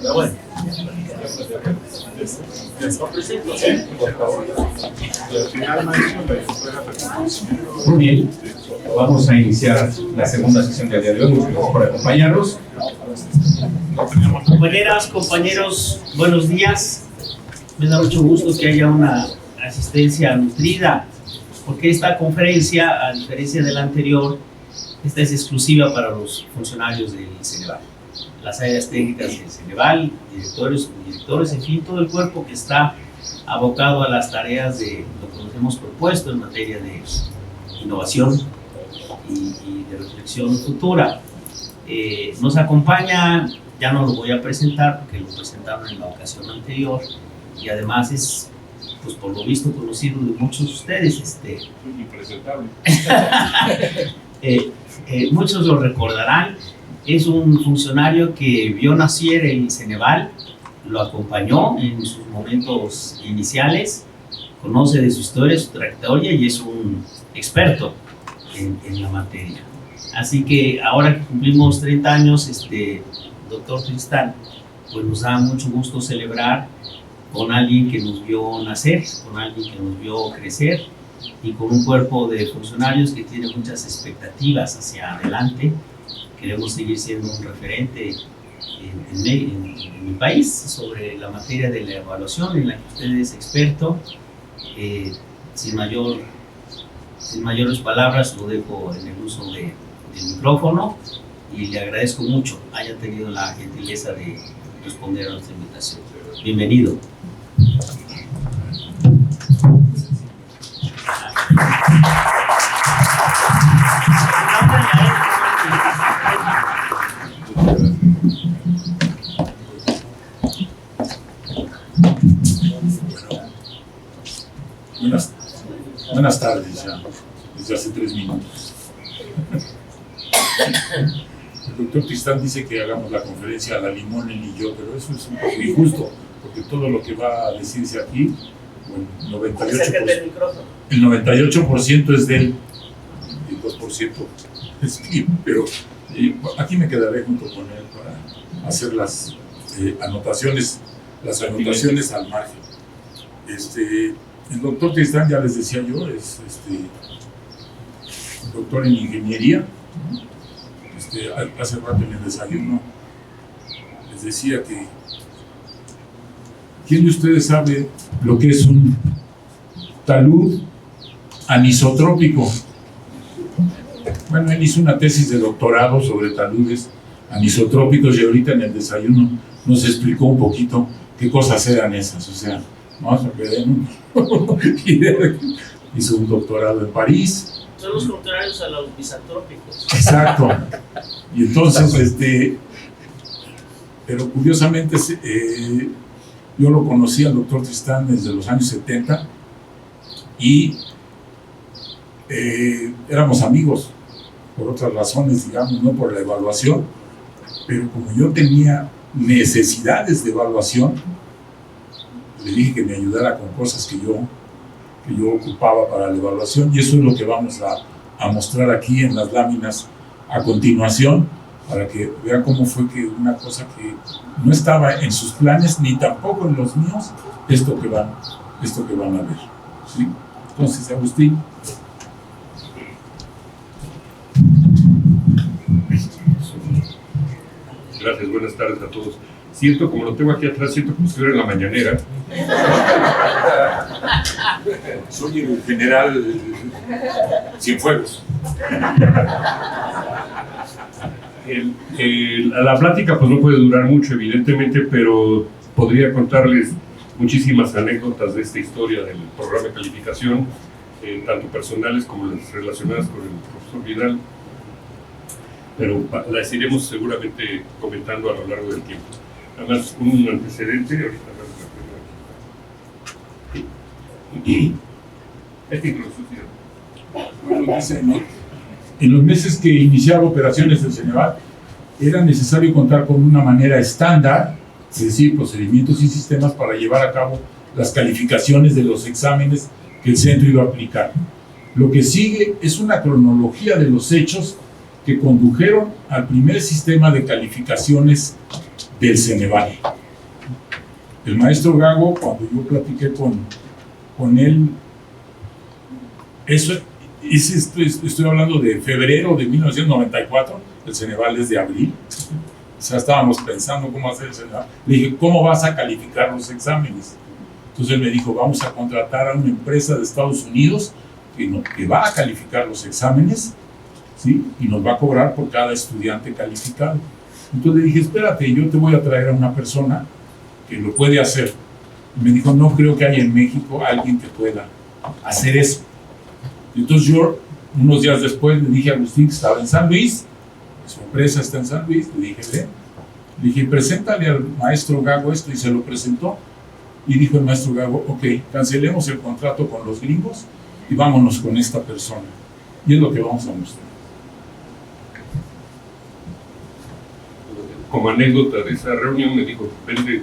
Pero bueno. Muy bien, vamos a iniciar la segunda sesión del día de hoy. Muchas gracias por acompañarnos. Compañeras, compañeros, buenos días. Me da mucho gusto que haya una asistencia nutrida, porque esta conferencia, a diferencia de la anterior, esta es exclusiva para los funcionarios del Ceneval, las áreas técnicas del Ceneval, directores, subdirectores, en fin, todo el cuerpo que está abocado a las tareas de lo que nos hemos propuesto en materia de innovación y de reflexión futura. Nos acompaña, ya no lo voy a presentar porque lo presentaron en la ocasión anterior, y además es, pues por lo visto, conocido de muchos de ustedes. Impresentable. Muchos lo recordarán. Es un funcionario que vio nacer el Ceneval, lo acompañó en sus momentos iniciales, conoce de su historia, su trayectoria y es un experto en la materia. Así que ahora que cumplimos 30 años, doctor Tristán, pues nos da mucho gusto celebrar con alguien que nos vio nacer, con alguien que nos vio crecer y con un cuerpo de funcionarios que tiene muchas expectativas hacia adelante. Queremos seguir siendo un referente en mi país sobre la materia de la evaluación en la que usted es experto. Sin mayores palabras, lo dejo en el uso del micrófono y le agradezco mucho haya tenido la gentileza de responder a nuestra invitación. Bienvenido. Buenas tardes, ya desde hace 3 minutos. El doctor Tristán dice que hagamos la conferencia a la limón él y yo, pero eso es un poco injusto, porque todo lo que va a decirse aquí, bueno, el 98% es de él, el 2% es mío, pero aquí me quedaré junto con él para hacer las anotaciones al margen. El doctor Tristán, ya les decía yo, es doctor en ingeniería. Hace rato en el desayuno les decía que ¿quién de ustedes sabe lo que es un talud anisotrópico? Bueno, él hizo una tesis de doctorado sobre taludes anisotrópicos y ahorita en el desayuno nos explicó un poquito qué cosas eran esas. O sea, vamos a quedar en hizo un doctorado en París. Son los contrarios a los bisantrópicos. Exacto. Y entonces, pero curiosamente, yo lo conocí al doctor Tristán desde los años 70 y éramos amigos por otras razones, digamos, no por la evaluación, pero como yo tenía necesidades de evaluación, le dije que me ayudara con cosas que yo ocupaba para la evaluación, y eso es lo que vamos a mostrar aquí en las láminas a continuación, para que vean cómo fue que una cosa que no estaba en sus planes ni tampoco en los míos, esto que van a ver, ¿sí? Entonces, Agustín. Gracias, buenas tardes a todos. Siento, como lo tengo aquí atrás, siento como si estuviera en la mañanera. Soy el general Cienfuegos. La plática pues no puede durar mucho, evidentemente, pero podría contarles muchísimas anécdotas de esta historia del programa de calificación, tanto personales como las relacionadas con el profesor Vidal, pero las iremos seguramente comentando a lo largo del tiempo. Además, un antecedente, ahorita esta introducción. Bueno, dice, ¿no? En los meses que iniciaba operaciones del Ceneval, era necesario contar con una manera estándar, es decir, procedimientos y sistemas para llevar a cabo las calificaciones de los exámenes que el centro iba a aplicar. Lo que sigue es una cronología de los hechos que condujeron al primer sistema de calificaciones del Ceneval. El maestro Gago, cuando yo platiqué con él, estoy hablando de febrero de 1994, el Ceneval es de abril, o sea, estábamos pensando cómo hacer el Ceneval. Le dije, ¿cómo vas a calificar los exámenes? Entonces él me dijo, vamos a contratar a una empresa de Estados Unidos que va a calificar los exámenes, ¿sí? Y nos va a cobrar por cada estudiante calificado. Entonces le dije, espérate, yo te voy a traer a una persona que lo puede hacer. Y me dijo, no creo que haya en México alguien que pueda hacer eso. Entonces yo, unos días después, le dije a Agustín, que estaba en San Luis, su empresa está en San Luis, le dije, ven. Le dije, preséntale al maestro Gago esto, y se lo presentó. Y dijo el maestro Gago, ok, cancelemos el contrato con los gringos y vámonos con esta persona. Y es lo que vamos a mostrar. Como anécdota de esa reunión, me dijo,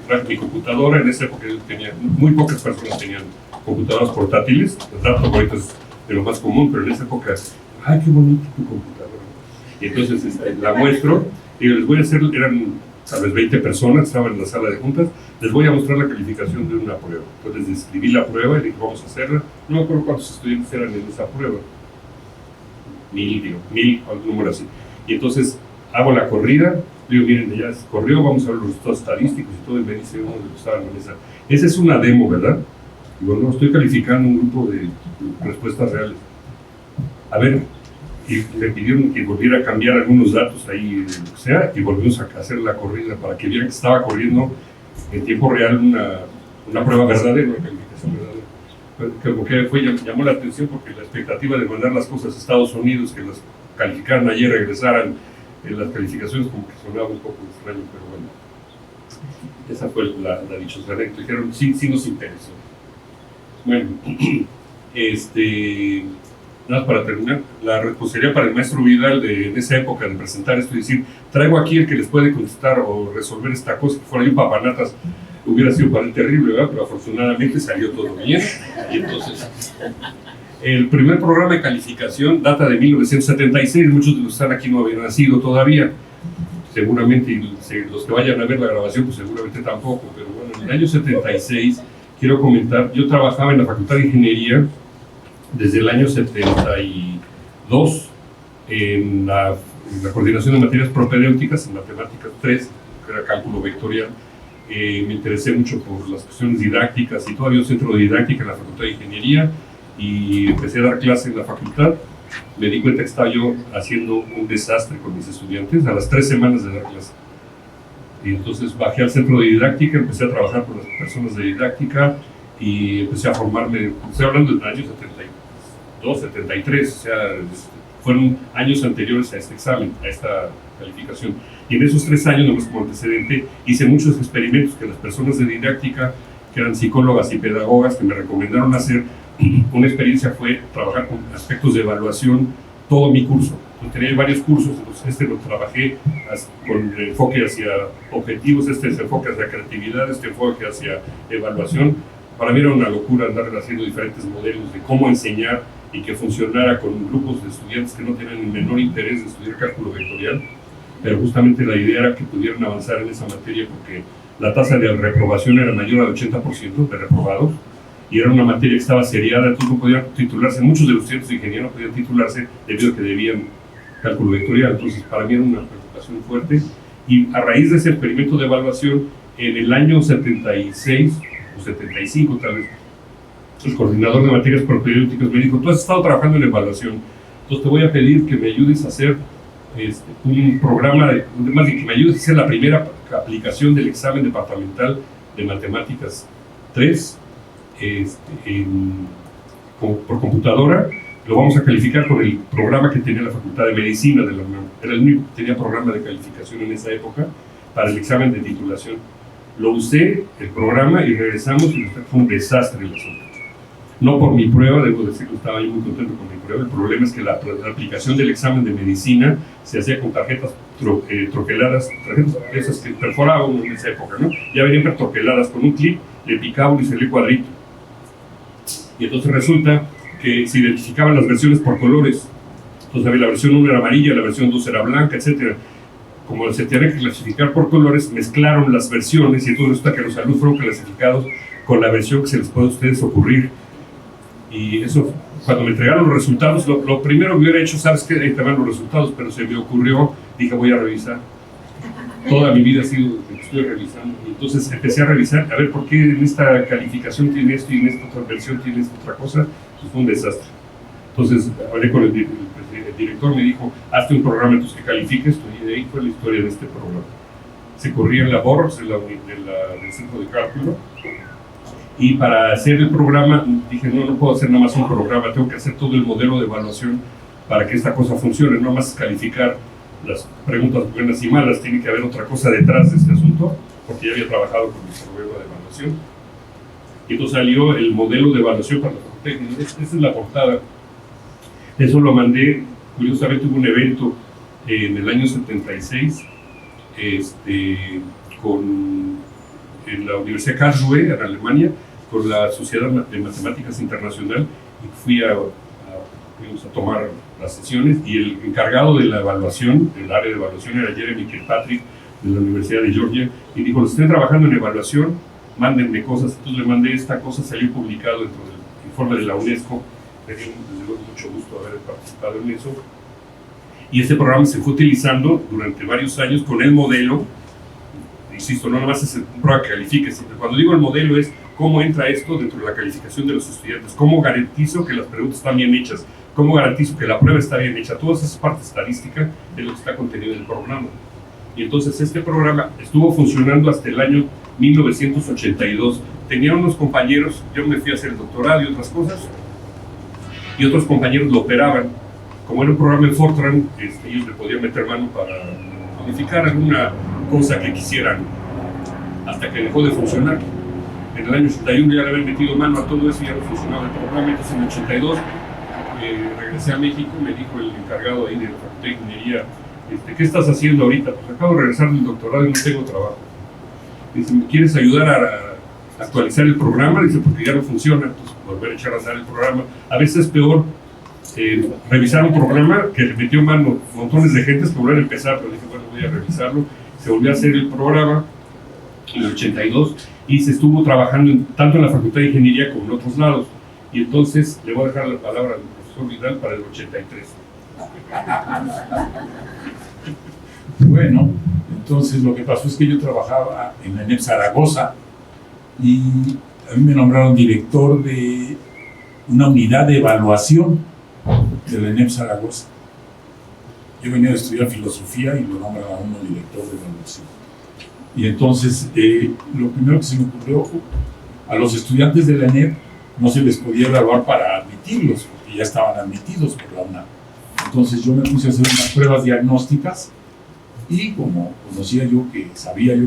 traje mi computadora. En esa época muy pocas personas tenían computadoras portátiles. El laptop ahorita es de lo más común, pero en esa época, ¡ay, qué bonita tu computadora! Y entonces la muestro, y les voy a hacer, eran tal vez 20 personas, estaban en la sala de juntas, les voy a mostrar la calificación de una prueba. Entonces escribí la prueba y dije, vamos a hacerla. No me acuerdo cuántos estudiantes eran en esa prueba. 1000, algún número así. Y entonces hago la corrida, digo, miren, ya corrió, vamos a ver los resultados estadísticos y todo, y me dice uno de los que estaban en esa. Esa es una demo, ¿verdad? Digo, no, estoy calificando un grupo de respuestas reales. A ver, y me pidieron que volviera a cambiar algunos datos ahí, lo que sea, y volvimos a hacer la corrida para que vieran que estaba corriendo en tiempo real una prueba verdadera, una calificación verdadera. Como que llamó la atención porque la expectativa de mandar las cosas a Estados Unidos, que las calificaran ayer, regresaran en las calificaciones, como que sonaba un poco extraño, pero bueno. Esa fue la dichosa anécdota. Dijeron, sí nos interesó. Bueno, nada más para terminar, la responsabilidad para el maestro Vidal en esa época de presentar esto y decir, traigo aquí el que les puede contestar o resolver esta cosa, que fuera ahí un papanatas, hubiera sido para él terrible, ¿verdad? Pero afortunadamente salió todo bien. Y entonces, el primer programa de calificación data de 1976, muchos de los que están aquí no habían nacido todavía, seguramente, y los que vayan a ver la grabación, pues seguramente tampoco, pero bueno, en el año 76, quiero comentar, yo trabajaba en la Facultad de Ingeniería desde el año 72 en la coordinación de materias propedéuticas, en matemáticas 3, que era cálculo vectorial. Me interesé mucho por las cuestiones didácticas y todavía un centro de didáctica en la Facultad de Ingeniería y empecé a dar clases en la facultad. Me di cuenta que estaba yo haciendo un desastre con mis estudiantes a las 3 semanas de dar clase. Y entonces bajé al centro de didáctica, empecé a trabajar con las personas de didáctica y empecé a formarme, estoy hablando del año 72, 73, o sea, fueron años anteriores a este examen, a esta calificación. Y en esos 3 años, nomás como antecedente, hice muchos experimentos que las personas de didáctica, que eran psicólogas y pedagogas, que me recomendaron hacer. Una experiencia fue trabajar con aspectos de evaluación todo mi curso. Entonces, tenía varios cursos, entonces lo trabajé con enfoque hacia objetivos, se enfoque hacia creatividad, enfoque hacia evaluación. Para mí era una locura andar haciendo diferentes modelos de cómo enseñar y que funcionara con grupos de estudiantes que no tenían el menor interés de estudiar cálculo vectorial, pero justamente la idea era que pudieran avanzar en esa materia porque la tasa de reprobación era mayor al 80% de reprobados y era una materia que estaba seriada, entonces no podían titularse, muchos de los estudiantes de ingeniería no podían titularse debido a que debían cálculo vectorial, entonces para mí era una preocupación fuerte y a raíz de ese experimento de evaluación en el año 76 o 75 tal vez, el coordinador de materias propedéuticas me dijo, tú has estado trabajando en evaluación, entonces te voy a pedir que me ayudes a hacer un programa, más bien que me ayudes a hacer la primera aplicación del examen departamental de matemáticas 3 por computadora. Lo vamos a calificar con el programa que tenía la Facultad de Medicina de la UNAM. Era el único que tenía programa de calificación en esa época para el examen de titulación. Lo usé, el programa, y regresamos y fue un desastre el asunto. No por mi prueba, debo decir que estaba yo muy contento con mi prueba. El problema es que la aplicación del examen de medicina se hacía con tarjetas troqueladas, tarjetas esas que perforaban en esa época, ¿no? Ya venían troqueladas con un clip, le picaban y salía el cuadrito. Y entonces resulta que se identificaban las versiones por colores. Entonces la versión 1 era amarilla, la versión 2 era blanca, etc. como se tiene que clasificar por colores, mezclaron las versiones y entonces resulta que los alumnos fueron clasificados con la versión que se les puede a ustedes ocurrir. Y eso, cuando me entregaron los resultados, lo primero que hubiera hecho, sabes que ahí te van los resultados, pero se me ocurrió, dije voy a revisar. Toda mi vida ha sido que estoy revisando. Y entonces empecé a revisar, a ver por qué en esta calificación tiene esto y en esta otra versión tiene esta otra cosa. Pues fue un desastre. Entonces hablé con el director, me dijo, hazte un programa entonces que califique esto, y de ahí fue la historia de este programa. Se corría en la BORS, del centro de cálculo, y para hacer el programa dije, no puedo hacer nada más un programa, tengo que hacer todo el modelo de evaluación para que esta cosa funcione, no más calificar las preguntas buenas y malas, tiene que haber otra cosa detrás de este asunto, porque ya había trabajado con el programa de evaluación. Y entonces salió el modelo de evaluación para la facultad. Esta es la portada. Eso lo mandé, curiosamente hubo un evento en el año 76 en la Universidad Karlsruhe, en Alemania, con la Sociedad de Matemáticas Internacional, y fui a tomar las sesiones, y el encargado de la evaluación, del área de evaluación, era Jeremy Kirkpatrick, de la Universidad de Georgia, y dijo, los estén trabajando en evaluación, mándenme cosas. Entonces le mandé esta cosa, salió publicado dentro del informe de la UNESCO. Me dio desde luego mucho gusto haber participado en eso. Y este programa se fue utilizando durante varios años con el modelo. Insisto, no nada más es un programa que califique, sino cuando digo el modelo es cómo entra esto dentro de la calificación de los estudiantes, cómo garantizo que las preguntas están bien hechas, cómo garantizo que la prueba está bien hecha. Toda esa parte estadística es lo que está contenido en el programa. Y entonces este programa estuvo funcionando hasta el año 1982. Tenía unos compañeros, yo me fui a hacer el doctorado y otras cosas, y otros compañeros lo operaban. Como era un programa en Fortran, ellos le podían meter mano para modificar alguna cosa que quisieran, hasta que dejó de funcionar. En el año 81 ya le habían metido mano a todo eso y ya no funcionaba el programa. Entonces en el 82 regresé a México, me dijo el encargado ahí de la Facultad de Ingeniería, ¿qué estás haciendo ahorita? Pues acabo de regresar del doctorado y no tengo trabajo. Dice, ¿me quieres ayudar a actualizar el programa? Dice, porque ya no funciona, entonces volver a echar a andar el programa. A veces es peor revisar un programa que le metió mano montones de gentes que volver a empezar, pero dije, bueno, voy a revisarlo. Se volvió a hacer el programa en el 82 y se estuvo trabajando tanto en la Facultad de Ingeniería como en otros lados. Y entonces le voy a dejar la palabra al profesor Vidal para el 83. Bueno, entonces lo que pasó es que yo trabajaba en la ENEP Zaragoza y a mí me nombraron director de una unidad de evaluación de la ENEP Zaragoza. Yo venía a estudiar filosofía y lo nombran a uno director de evaluación. Y entonces lo primero que se me ocurrió, a los estudiantes de la ENEP no se les podía evaluar para admitirlos, porque ya estaban admitidos por la UNAM. Entonces yo me puse a hacer unas pruebas diagnósticas y como sabía yo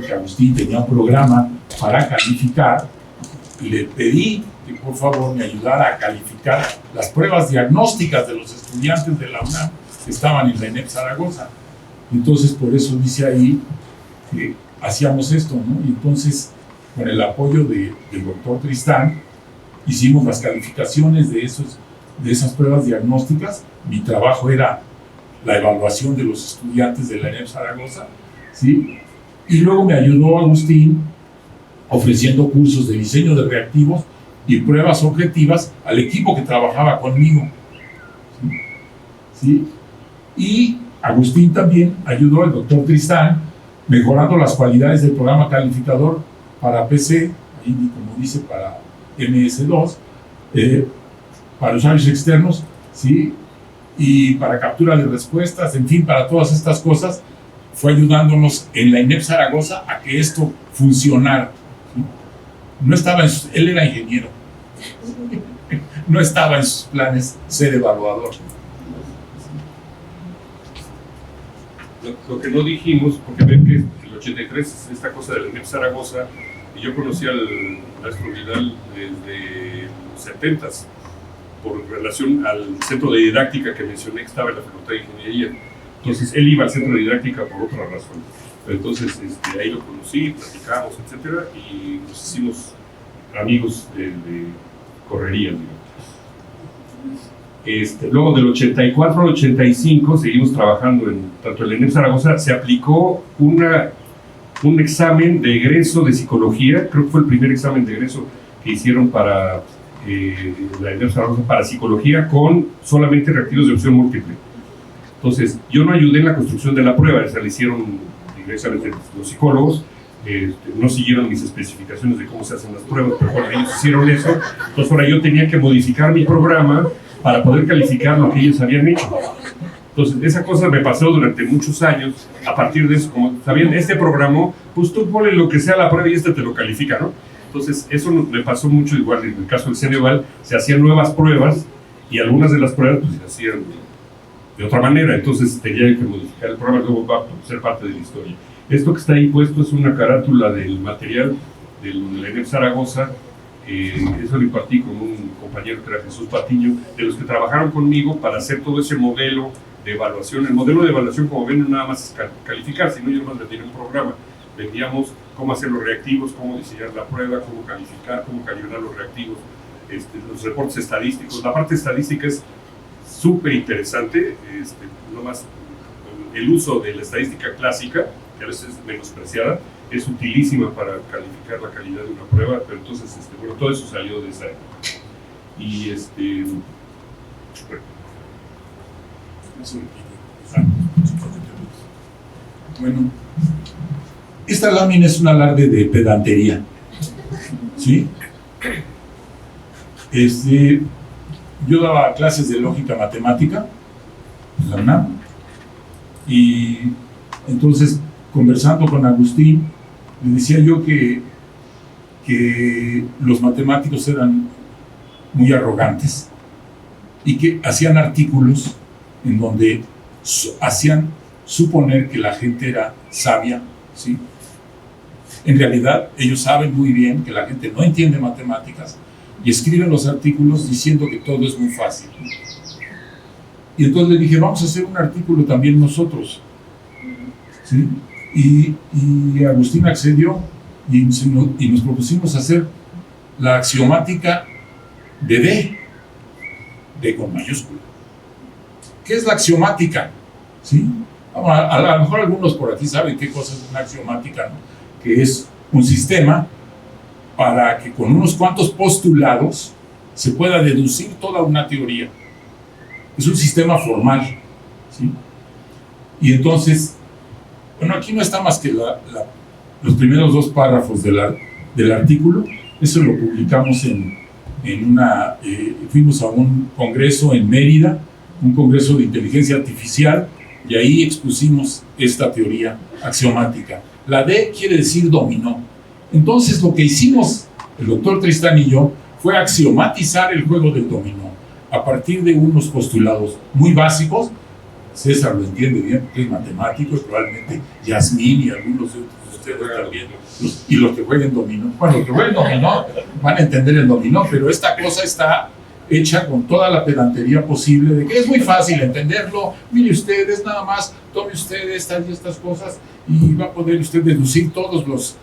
que Agustín tenía un programa para calificar, le pedí que por favor me ayudara a calificar las pruebas diagnósticas de los estudiantes de la UNAM que estaban en la ENEP Zaragoza. Entonces por eso dice ahí que hacíamos esto, ¿no? Y entonces con el apoyo del doctor Tristán hicimos las calificaciones de esas pruebas diagnósticas. Mi trabajo era la evaluación de los estudiantes de la ENEP Zaragoza, ¿sí? Y luego me ayudó Agustín ofreciendo cursos de diseño de reactivos y pruebas objetivas al equipo que trabajaba conmigo, ¿sí? Y Agustín también ayudó al doctor Tristán mejorando las cualidades del programa calificador para PC, ahí como dice, para MS2, para usuarios externos, ¿sí? Y para captura de respuestas, en fin, para todas estas cosas, fue ayudándonos en la ENEP Zaragoza a que esto funcionara, ¿sí? No estaba él era ingeniero, no estaba en sus planes ser evaluador. Lo que no dijimos, porque ven que el 83 es esta cosa de la ENEP Zaragoza, y yo conocí al maestro Vidal desde los 70s, por relación al centro de didáctica que mencioné que estaba en la Facultad de Ingeniería. Entonces él iba al centro de didáctica por otra razón. Pero entonces ahí lo conocí, platicamos, etcétera, y nos hicimos amigos de correrías, digamos. Luego del 84 al 85 seguimos trabajando tanto en la ENEP Zaragoza. Se aplicó un examen de egreso de psicología, creo que fue el primer examen de egreso que hicieron para la ENEP Zaragoza para psicología, con solamente reactivos de opción múltiple. Entonces, yo no ayudé en la construcción de la prueba, esa la hicieron directamente los psicólogos. No siguieron mis especificaciones de cómo se hacen las pruebas, pero bueno, ellos hicieron eso. Entonces ahora yo tenía que modificar mi programa para poder calificar lo que ellos habían hecho. Entonces esa cosa me pasó durante muchos años. A partir de eso, como sabían, este programa, pues tú ponle lo que sea la prueba y te lo califica, ¿no? Entonces eso me pasó mucho. Igual en el caso del Ceneval se hacían nuevas pruebas y algunas de las pruebas pues se hacían de otra manera, entonces tenía que modificar el programa. Luego va a ser parte de la historia. Esto que está ahí puesto es una carátula del material de la ENEP Zaragoza. Eso lo impartí con un compañero que era Jesús Patiño, de los que trabajaron conmigo para hacer todo ese modelo de evaluación. El modelo de evaluación, como ven, no nada más es calificar, sino yo más vendía un programa. Vendíamos cómo hacer los reactivos, cómo diseñar la prueba, cómo calificar, cómo calibrar los reactivos, los reportes estadísticos. La parte estadística es súper interesante, no más el uso de la estadística clásica, que a veces es menospreciada, es utilísima para calificar la calidad de una prueba, pero entonces, bueno, todo eso salió de esa época. Y bueno, esta lámina es un alarde de pedantería, ¿sí? Yo daba clases de lógica matemática en la UNAM, y entonces, conversando con Agustín, le decía yo que los matemáticos eran muy arrogantes y que hacían artículos en donde hacían suponer que la gente era sabia, ¿sí? En realidad, ellos saben muy bien que la gente no entiende matemáticas y escriben los artículos diciendo que todo es muy fácil. Y entonces le dije, vamos a hacer un artículo también nosotros, ¿sí? Y Agustín accedió y nos propusimos hacer la axiomática de D con mayúscula. ¿Qué es la axiomática? ¿Sí? A lo mejor algunos por aquí saben qué cosa es una axiomática, ¿no? Que es un sistema para que con unos cuantos postulados se pueda deducir toda una teoría. Es un sistema formal, ¿sí? Y entonces, bueno, aquí no está más que los primeros dos párrafos del artículo. Eso lo publicamos fuimos a un congreso en Mérida, un congreso de inteligencia artificial, y ahí expusimos esta teoría axiomática. La D quiere decir dominó. Entonces lo que hicimos el doctor Tristán y yo fue axiomatizar el juego del dominó a partir de unos postulados muy básicos. César lo entiende bien porque es matemático, y probablemente Yasmín y algunos de ustedes también, y los que jueguen dominó. Bueno, los que jueguen dominó van a entender el dominó, pero esta cosa está hecha con toda la pedantería posible, de que es muy fácil entenderlo. Mire ustedes, nada más tome usted estas y estas cosas y va a poder usted deducir todas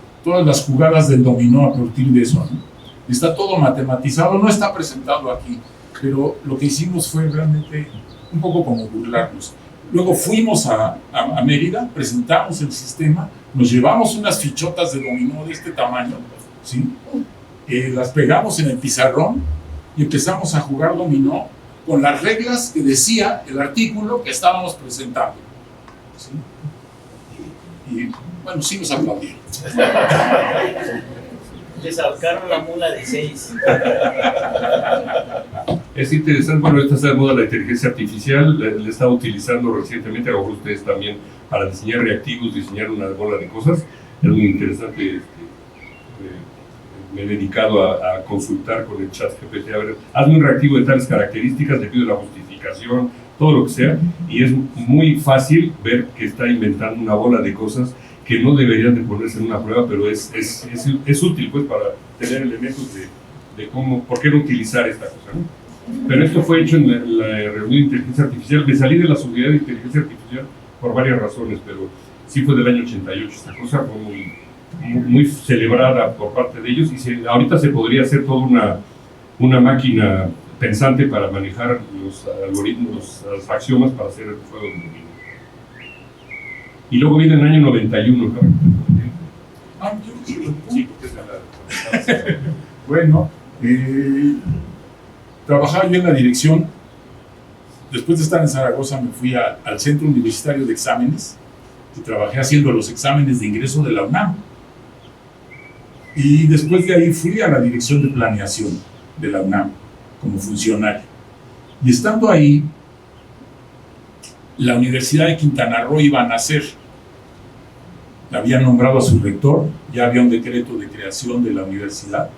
las jugadas del dominó a partir de eso, ¿no? Está todo matematizado, no está presentado aquí, pero lo que hicimos fue realmente un poco como burlarnos. Luego fuimos a Mérida, presentamos el sistema, nos llevamos unas fichotas de dominó de este tamaño, ¿sí? Las pegamos en el pizarrón y empezamos a jugar dominó con las reglas que decía el artículo que estábamos presentando, ¿sí? Y bueno, sí nos aplaudieron. Les ahorcaron la mula de 6. Es interesante, bueno, esta está de moda la inteligencia artificial, la estaba utilizando recientemente, a lo mejor ustedes también, para diseñar reactivos, diseñar una bola de cosas. Es muy interesante. Me he dedicado a consultar con el chat GPT, a ver, hazme un reactivo de tales características, le pido la justificación, todo lo que sea, y es muy fácil ver que está inventando una bola de cosas que no deberían de ponerse en una prueba, pero es útil, pues, para tener elementos de cómo, por qué no utilizar esta cosa, ¿no? Pero esto fue hecho en la reunión de inteligencia artificial. Me salí de la subunidad de inteligencia artificial por varias razones, pero sí fue del año 88. Esta cosa fue muy celebrada por parte de ellos, y ahorita se podría hacer toda una máquina pensante para manejar los algoritmos, los axiomas para hacer el juego de dominio. Y luego viene el año 91, ¿no? Sí, porque es la... Bueno, trabajaba yo en la dirección. Después de estar en Zaragoza me fui al Centro Universitario de Exámenes y trabajé haciendo los exámenes de ingreso de la UNAM. Y después de ahí fui a la Dirección de Planeación de la UNAM como funcionario. Y estando ahí, la Universidad de Quintana Roo iba a nacer. La habían nombrado a su rector, ya había un decreto de creación de la universidad.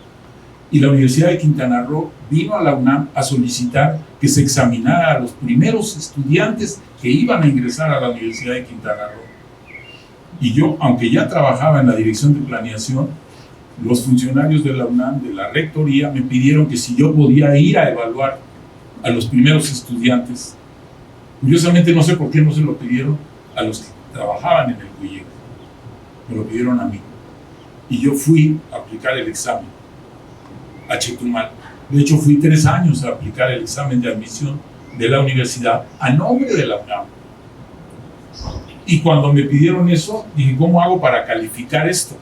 Y la Universidad de Quintana Roo vino a la UNAM a solicitar que se examinara a los primeros estudiantes que iban a ingresar a la Universidad de Quintana Roo. Y yo, aunque ya trabajaba en la Dirección de Planeación, los funcionarios de la UNAM, de la rectoría, me pidieron que si yo podía ir a evaluar a los primeros estudiantes. Curiosamente, no sé por qué no se lo pidieron a los que trabajaban en el CUIEC, me lo pidieron a mí. Y yo fui a aplicar el examen a Chetumal. De hecho, fui 3 años a aplicar el examen de admisión de la universidad a nombre de la UNAM. Y cuando me pidieron eso, dije, ¿cómo hago para calificar esto?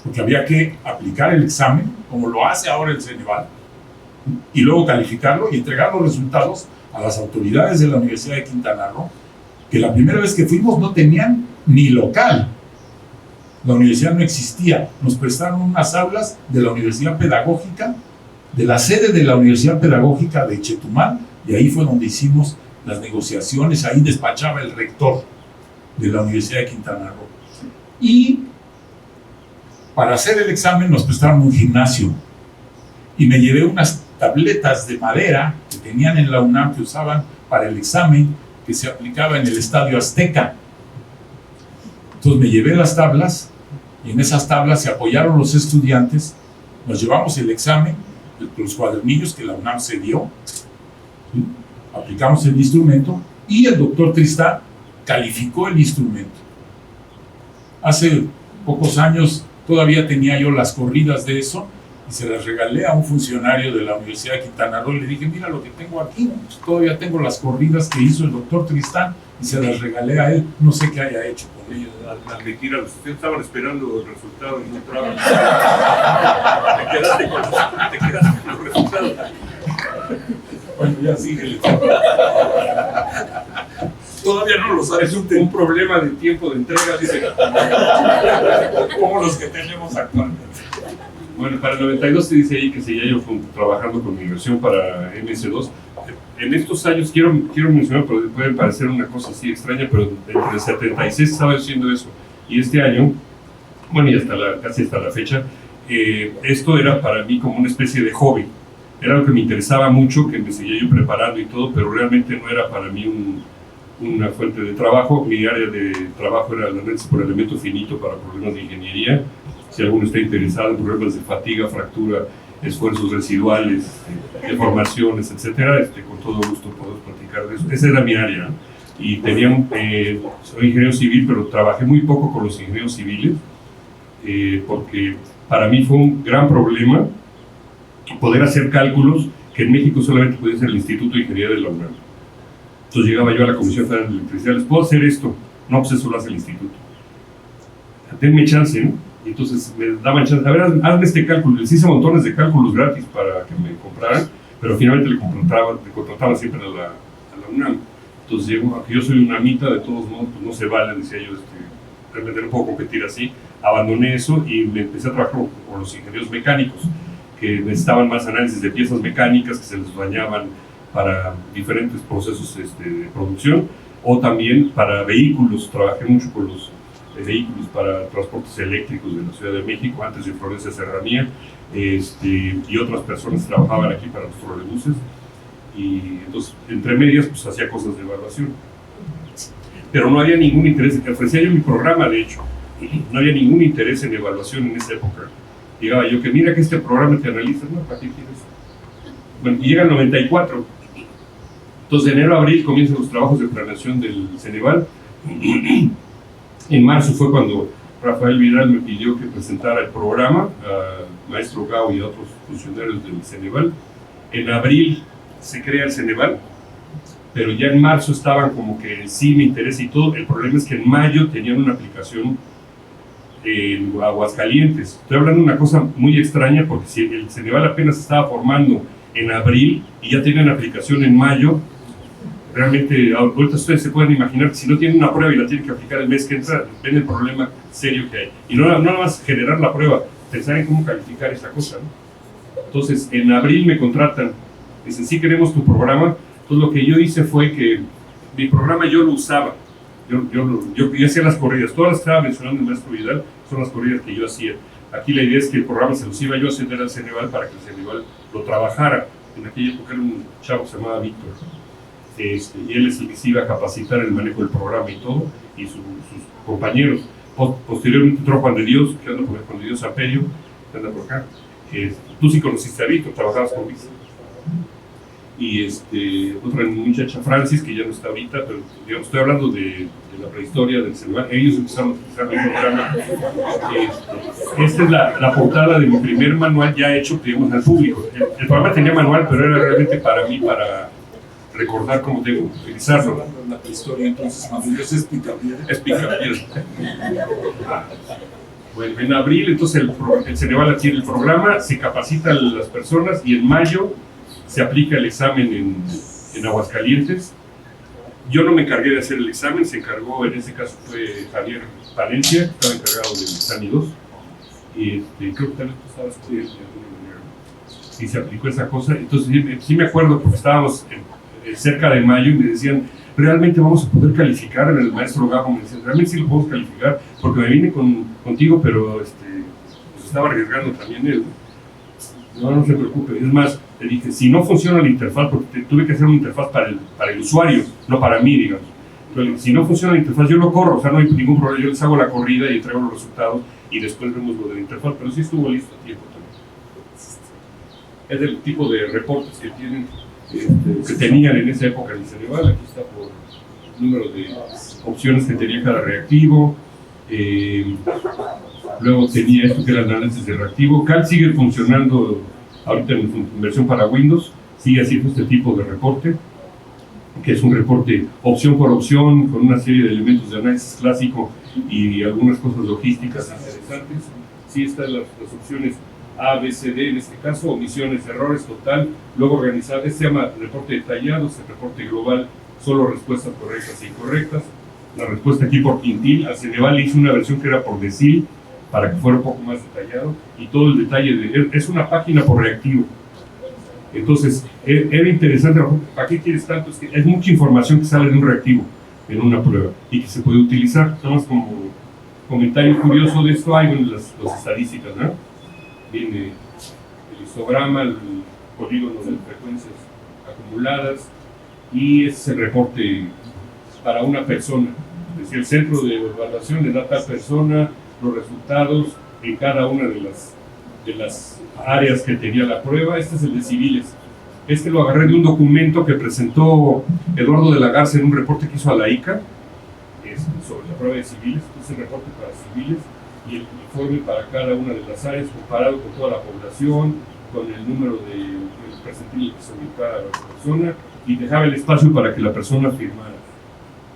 Porque había que aplicar el examen, como lo hace ahora el Ceneval, y luego calificarlo y entregar los resultados a las autoridades de la Universidad de Quintana Roo, que la primera vez que fuimos no tenían ni local. La universidad no existía. Nos prestaron unas aulas de la Universidad Pedagógica, de la sede de la Universidad Pedagógica de Chetumal, y ahí fue donde hicimos las negociaciones. Ahí despachaba el rector de la Universidad de Quintana Roo. Y para hacer el examen nos prestaron un gimnasio y me llevé unas tabletas de madera que tenían en la UNAM que usaban para el examen que se aplicaba en el Estadio Azteca. Entonces me llevé las tablas y en esas tablas se apoyaron los estudiantes, nos llevamos el examen, los cuadernillos que la UNAM se dio, ¿sí? Aplicamos el instrumento y el doctor Tristán calificó el instrumento. Hace pocos años todavía tenía yo las corridas de eso y se las regalé a un funcionario de la Universidad de Quintana Roo y le dije, mira lo que tengo aquí, todavía tengo las corridas que hizo el doctor Tristán y se las regalé a él, no sé qué haya hecho con ellos. Las mentiras, ustedes estaban esperando el resultado y no entraban. Te quedaste con los resultados. Bueno, ya síguele. Todavía no lo sabes. Es un problema de tiempo de entrega, dice. Como los que tenemos actualmente. Bueno, para el 92 se dice ahí que seguía yo trabajando con migración para MS2. En estos años, quiero mencionar, pero puede parecer una cosa así extraña, pero entre el 76 estaba haciendo eso. Y este año, bueno, y casi hasta la fecha, esto era para mí como una especie de hobby. Era lo que me interesaba mucho, que me seguía yo preparando y todo, pero realmente no era para mí una fuente de trabajo. Mi área de trabajo era el análisis por elemento finito para problemas de ingeniería. Si alguno está interesado en problemas de fatiga, fractura, esfuerzos residuales, deformaciones, etcétera, con todo gusto podemos platicar de eso. Esa era mi área, ¿no? Y soy ingeniero civil, pero trabajé muy poco con los ingenieros civiles, porque para mí fue un gran problema poder hacer cálculos que en México solamente podía hacer el Instituto de Ingeniería de la UNAM. Entonces llegaba yo a la Comisión Federal de Electricidad, ¿les puedo hacer esto? No, pues eso lo hace el instituto. Denme chance, ¿no? Y entonces me daban chance, a ver, hazme este cálculo. Les hice montones de cálculos gratis para que me compraran, pero finalmente le contrataba siempre a la UNAM. Entonces llego, aunque yo soy una mitad, de todos modos, pues no se vale, decía yo, realmente no puedo competir así. Abandoné eso y me empecé a trabajar con los ingenieros mecánicos, que necesitaban más análisis de piezas mecánicas que se les dañaban para diferentes procesos de producción, o también para vehículos. Trabajé mucho con los vehículos para transportes eléctricos de la Ciudad de México, antes de Florencia Serranía, y otras personas trabajaban aquí para los trolebuses, y entonces, entre medias, pues hacía cosas de evaluación. Pero no había ningún interés, que ofrecía yo mi programa, de hecho, no había ningún interés en evaluación en esa época. Llegaba yo, que mira que este programa te analiza, no, ¿para qué quieres? Bueno, y llega el 94, entonces de enero a abril comienzan los trabajos de planeación del Ceneval. En marzo fue cuando Rafael Vidal me pidió que presentara el programa al maestro Gao y a otros funcionarios del Ceneval, En abril se crea el Ceneval, pero ya en marzo estaban como que sí me interesa y todo. El problema es que en mayo tenían una aplicación en Aguascalientes. Estoy hablando de una cosa muy extraña, porque si el Ceneval apenas estaba formando en abril y ya tenían aplicación en mayo, realmente ahorita ustedes se pueden imaginar que si no tienen una prueba y la tienen que aplicar el mes que entra, ven el problema serio que hay. Y no nada más generar la prueba, pensar en cómo calificar esa cosa, ¿no? Entonces, en abril me contratan, dicen, sí queremos tu programa. Entonces, lo que yo hice fue que mi programa yo lo usaba. Yo hacía las corridas, todas las que estaba mencionando el maestro Vidal son las corridas que yo hacía. Aquí la idea es que el programa se los iba yo a ascender al Ceneval para que el Ceneval lo trabajara. En aquella época era un chavo que se llamaba Víctor, y él es el que se iba a capacitar en el manejo del programa y todo, y sus compañeros. Posteriormente entró Juan de Dios, que anda por Juan de Dios Aperio, que anda por acá. Tú sí conociste a Víctor, trabajabas con Víctor. Y otra muchacha, Francis, que ya no está ahorita, pero digamos, estoy hablando de la prehistoria del Ceneval. Ellos empezaron a utilizar el programa. Esta es la portada de mi primer manual ya hecho, digamos, al público. El programa tenía manual, pero era realmente para mí, para recordar cómo tengo que utilizarlo. La prehistoria, entonces, cuando yo sé Picapiedra. Es Picapiedra. Bueno, en abril, entonces, el Ceneval adquiere el programa, se capacitan las personas y en mayo se aplica el examen en Aguascalientes. Yo no me encargué de hacer el examen, se encargó, en ese caso fue Javier Palencia, que estaba encargado del examen 2. Y creo que también tú estabas estudiando de alguna manera. Y se aplicó esa cosa. Entonces, sí me acuerdo porque estábamos cerca de mayo y me decían, ¿realmente vamos a poder calificar? En el maestro Gajo me decía, realmente sí lo podemos calificar, porque me vine contigo, pero pues estaba arriesgando también él. No se preocupe. Es más, le dije, si no funciona la interfaz, porque tuve que hacer una interfaz para el usuario, no para mí, digamos. Pero si no funciona la interfaz, yo lo corro, o sea, no hay ningún problema. Yo les hago la corrida y entrego los resultados y después vemos lo de la interfaz, pero sí estuvo listo a tiempo también. Es del tipo de reportes que tienen, que tenían en esa época en el Ceneval. Aquí está por número de opciones que tenía cada reactivo. Luego tenía esto que era el análisis de reactivo. Cal sigue funcionando ahorita en versión para Windows, sigue haciendo este tipo de reporte, que es un reporte opción por opción, con una serie de elementos de análisis clásico y algunas cosas logísticas interesantes. Sí están las opciones A, B, C, D, en este caso, omisiones, errores, total, luego organizar. Este se llama reporte detallado, este reporte global, solo respuestas correctas e incorrectas. La respuesta aquí por quintil. Al Ceneval hice una versión que era por decil, para que fuera un poco más detallado, y todo el detalle es una página por reactivo. Entonces, era interesante. ¿Para qué quieres tanto? Es que es mucha información que sale de un reactivo en una prueba y que se puede utilizar. Nada más como comentario curioso de esto, hay las estadísticas, ¿no? Viene el histograma, el polígono de frecuencias acumuladas, y es el reporte para una persona. Es decir, el centro de evaluación le da a tal persona los resultados en cada una de las áreas que tenía la prueba. Este es el de civiles. Este lo agarré de un documento que presentó Eduardo de la Garza en un reporte que hizo a la ICA sobre la prueba de civiles. Este es el reporte para civiles y el informe para cada una de las áreas comparado con toda la población, con el número de percentiles que se ubicaba a la persona, y dejaba el espacio para que la persona firmara.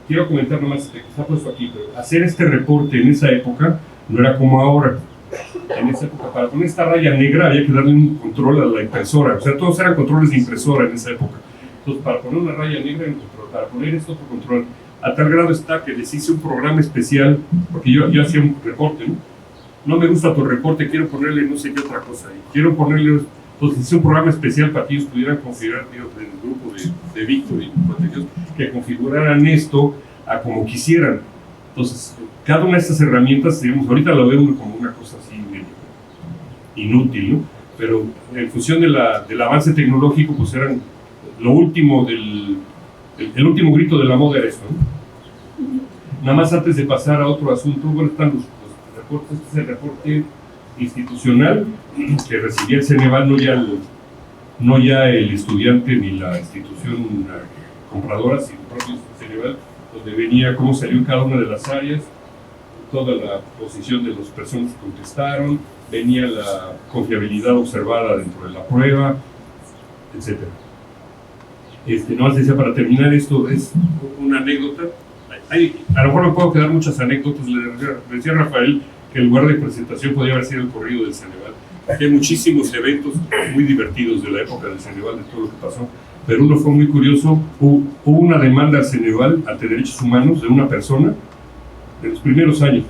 Quiero comentar nomás, que está puesto aquí, pero hacer este reporte en esa época no era como ahora. En esa época, para poner esta raya negra había que darle un control a la impresora. O sea, todos eran controles de impresora en esa época. Entonces, para poner una raya negra en control, para poner esto por control, a tal grado está que les hice un programa especial, porque yo hacía un reporte, ¿no? No me gusta tu reporte, quiero ponerle no sé qué otra cosa ahí. Quiero ponerle... Entonces hice un programa especial para que ellos pudieran configurar, en el grupo de Víctor y ellos, que configuraran esto a como quisieran. Entonces, cada una de estas herramientas, digamos, ahorita lo veo como una cosa así medio inútil, ¿no? Pero en función del avance tecnológico, pues eran lo último el último grito de la moda era esto, ¿no? Nada más antes de pasar a otro asunto, bueno, están los reportes. Este es el reporte institucional que recibía el Ceneval, no ya el estudiante ni la institución compradora, sino el propio Ceneval, donde venía cómo salió en cada una de las áreas, toda la posición de las personas que contestaron, venía la confiabilidad observada dentro de la prueba, etc. No más decía, para terminar esto, es una anécdota. A lo mejor me puedo quedar muchas anécdotas. Le decía a Rafael que el lugar de presentación podía haber sido el corrido del Ceneval. Hay muchísimos eventos muy divertidos de la época del Ceneval, de todo lo que pasó, pero uno fue muy curioso. Hubo una demanda al Ceneval ante derechos humanos de una persona de los primeros años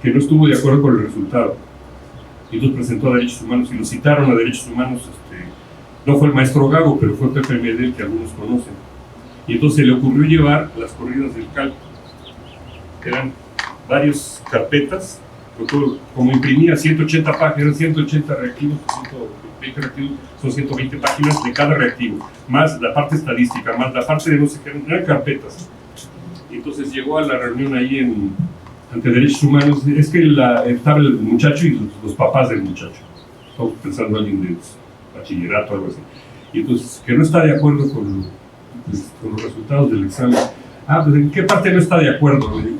que no estuvo de acuerdo con el resultado, y entonces presentó a derechos humanos y lo citaron a derechos humanos. No fue el maestro Gago, pero fue Pepe Medel, que algunos conocen, y entonces se le ocurrió llevar las corridas del Cal, que eran varias carpetas, como imprimía 180 páginas, 180 reactivos, 120 reactivos, son 120 páginas de cada reactivo, más la parte estadística, más la parte de no sé qué, eran carpetas. Y entonces llegó a la reunión ahí ante Derechos Humanos. Es que estaba el muchacho y los papás del muchacho, estamos pensando en alguien de bachillerato o algo así, y entonces que no está de acuerdo con los resultados del examen. Pues ¿en qué parte no está de acuerdo? Le digo,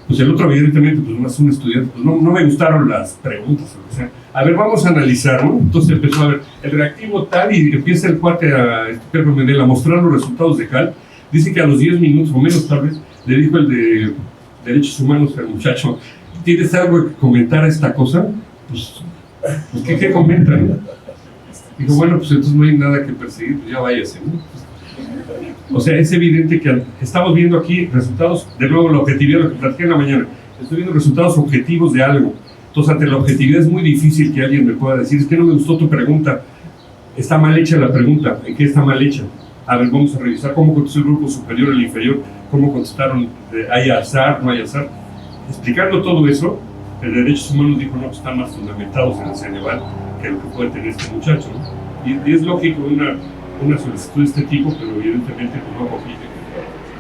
pues el otro evidentemente, pues más un estudiante, pues no me gustaron las preguntas, o sea, a ver, vamos a analizar, ¿no? Entonces empezó a ver el reactivo tal, y empieza el cuate Pepe Medel a mostrar los resultados de Cal. Dice que a los 10 minutos o menos tal vez, le dijo el de Derechos Humanos al muchacho: ¿tienes algo que comentar a esta cosa? Pues ¿qué comentan? Dijo, bueno, pues entonces no hay nada que perseguir, pues ya váyase, ¿no? O sea, es evidente que estamos viendo aquí resultados, de nuevo la objetividad, lo que platiqué en la mañana, estoy viendo resultados objetivos de algo. Entonces, ante la objetividad es muy difícil que alguien me pueda decir: es que no me gustó tu pregunta, está mal hecha la pregunta. ¿En qué está mal hecha? A ver, vamos a revisar cómo contestó el grupo superior, el inferior, cómo contestaron, hay azar, no hay azar. Explicando todo eso, el Derechos Humanos dijo: no, pues están más fundamentados en el Ceneval que lo que puede tener este muchacho, ¿no? Y es lógico una solicitud de este tipo, pero evidentemente pues, no compite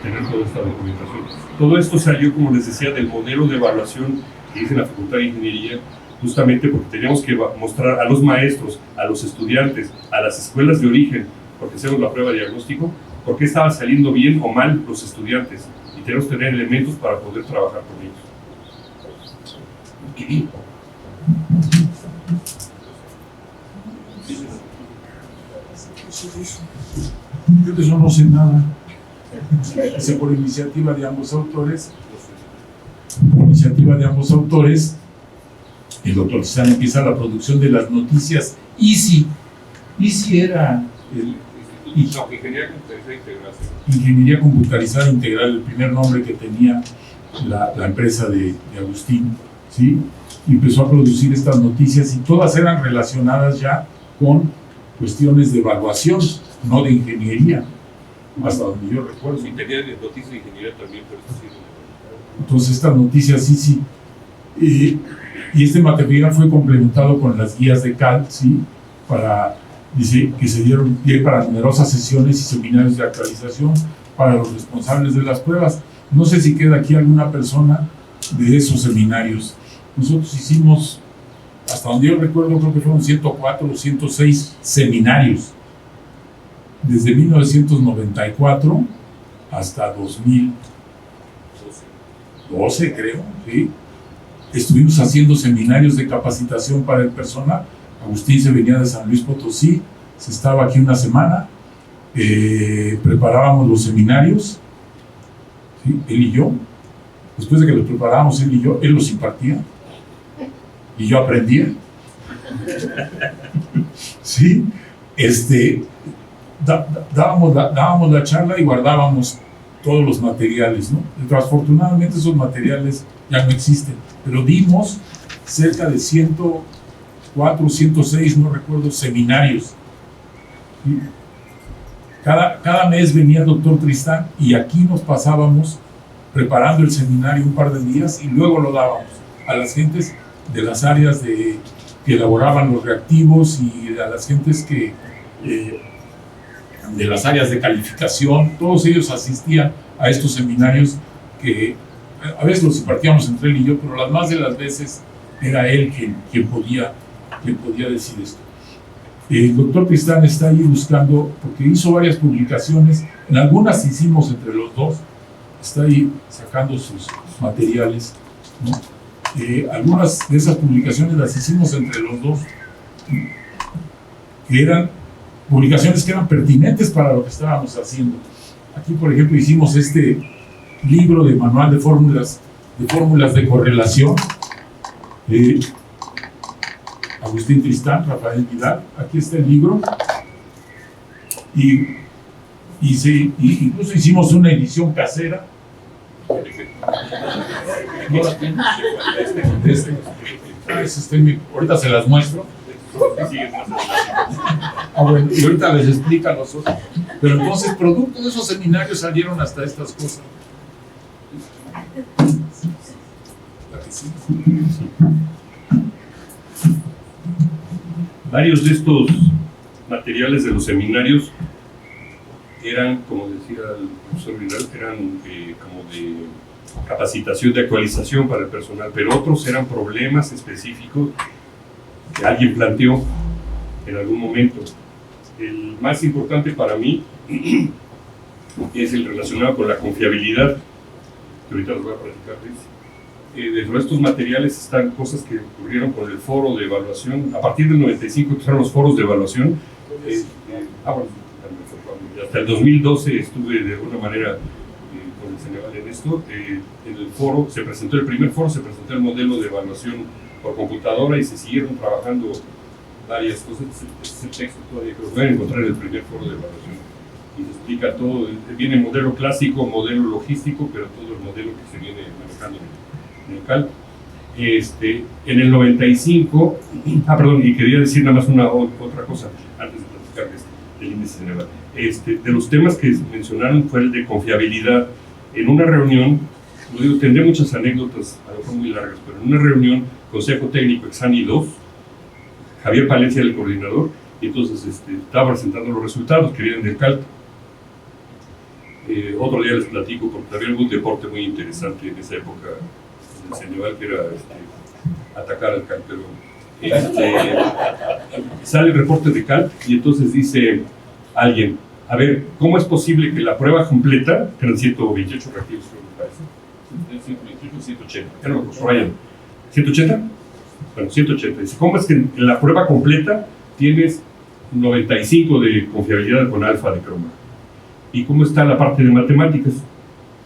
tener toda esta documentación. Todo esto salió, como les decía, del modelo de evaluación que hice en la Facultad de Ingeniería, justamente porque teníamos que mostrar a los maestros, a los estudiantes, a las escuelas de origen, porque hacemos la prueba de diagnóstico, por qué estaban saliendo bien o mal los estudiantes, y tenemos que tener elementos para poder trabajar con ellos. Yo de eso no sé nada. Dice: por iniciativa de ambos autores, el doctor Tizán empieza la producción de las noticias Easy. Easy era Ingeniería Computarizada Integral, el primer nombre que tenía la empresa de Agustín, ¿sí? Y empezó a producir estas noticias, y todas eran relacionadas ya con cuestiones de evaluación, no de ingeniería, hasta donde yo recuerdo. Sí, tenía noticias de ingeniería también, pero sí. Entonces estas noticias sí. Y este material fue complementado con las guías de Cal, ¿sí? Dice que se dieron pie para numerosas sesiones y seminarios de actualización para los responsables de las pruebas. No sé si queda aquí alguna persona de esos seminarios. Nosotros hicimos, hasta donde yo recuerdo, creo que fueron 104 o 106 seminarios, desde 1994 hasta 2012, creo, ¿sí? Estuvimos haciendo seminarios de capacitación para el personal. Agustín se venía de San Luis Potosí, se estaba aquí una semana, preparábamos los seminarios, ¿sí? Él y yo. Después de que los preparábamos él y yo, él los impartía y yo aprendía. Sí, dábamos la charla y guardábamos todos los materiales, ¿no? Afortunadamente esos materiales ya no existen, pero dimos cerca de 104, 106, no recuerdo, seminarios. ¿Sí? Cada mes venía el doctor Tristán y aquí nos pasábamos preparando el seminario un par de días y luego lo dábamos a las gentes de las áreas que elaboraban los reactivos y a las gentes de las áreas de calificación. Todos ellos asistían a estos seminarios que a veces los impartíamos entre él y yo, pero las más de las veces era él quien podía decir esto. El doctor Tristán está ahí buscando, porque hizo varias publicaciones, en algunas hicimos entre los dos, está ahí sacando sus materiales, ¿no? Algunas de esas publicaciones las hicimos entre los dos, que eran publicaciones que eran pertinentes para lo que estábamos haciendo. Aquí, por ejemplo, hicimos este libro de manual de fórmulas de correlación. Agustín Tristán, Rafael Vidal, aquí está el libro. Y incluso hicimos una edición casera. Ahorita se las muestro. Bueno, y ahorita les explica a nosotros. Pero entonces, producto de esos seminarios salieron hasta estas cosas. Varios de estos materiales de los seminarios eran, como decía el profesor Vidal, eran como de capacitación, de actualización para el personal, pero otros eran problemas específicos que alguien planteó en algún momento. El más importante para mí es el relacionado con la confiabilidad, que ahorita les voy a platicar. Dentro de estos materiales están cosas que ocurrieron con el foro de evaluación. A partir del 95 empezaron los foros de evaluación. Hasta el 2012 estuve de alguna manera con el Ceneval en esto. En el foro se presentó, el primer foro se presentó el modelo de evaluación por computadora y se siguieron trabajando varias cosas. Ese texto todavía creo que pueden encontrar en el primer foro de evaluación. Y se explica todo. Viene modelo clásico, modelo logístico, pero todo el modelo que se viene manejando en el CAL. En el 95, y quería decir nada más otra cosa antes de platicar del índice Ceneval. De los temas que mencionaron fue el de confiabilidad. En una reunión, no digo, tendré muchas anécdotas, a lo mejor muy largas, pero en una reunión, Consejo Técnico Exani 2, Javier Palencia era el coordinador, y entonces estaba presentando los resultados que vienen del CAL. Otro día les platico, porque había algún deporte muy interesante en esa época del Ceneval, que era atacar al CAL, pero sale el reporte de CAL, y entonces dice alguien, a ver, ¿cómo es posible que la prueba completa, que eran 128 reactivos, creo que parece, 128, 180, ¿qué no lo rayan? ¿180? Bueno, 180. Dice, ¿cómo es que en la prueba completa tienes 95 de confiabilidad con alfa de croma? ¿Y cómo está la parte de matemáticas?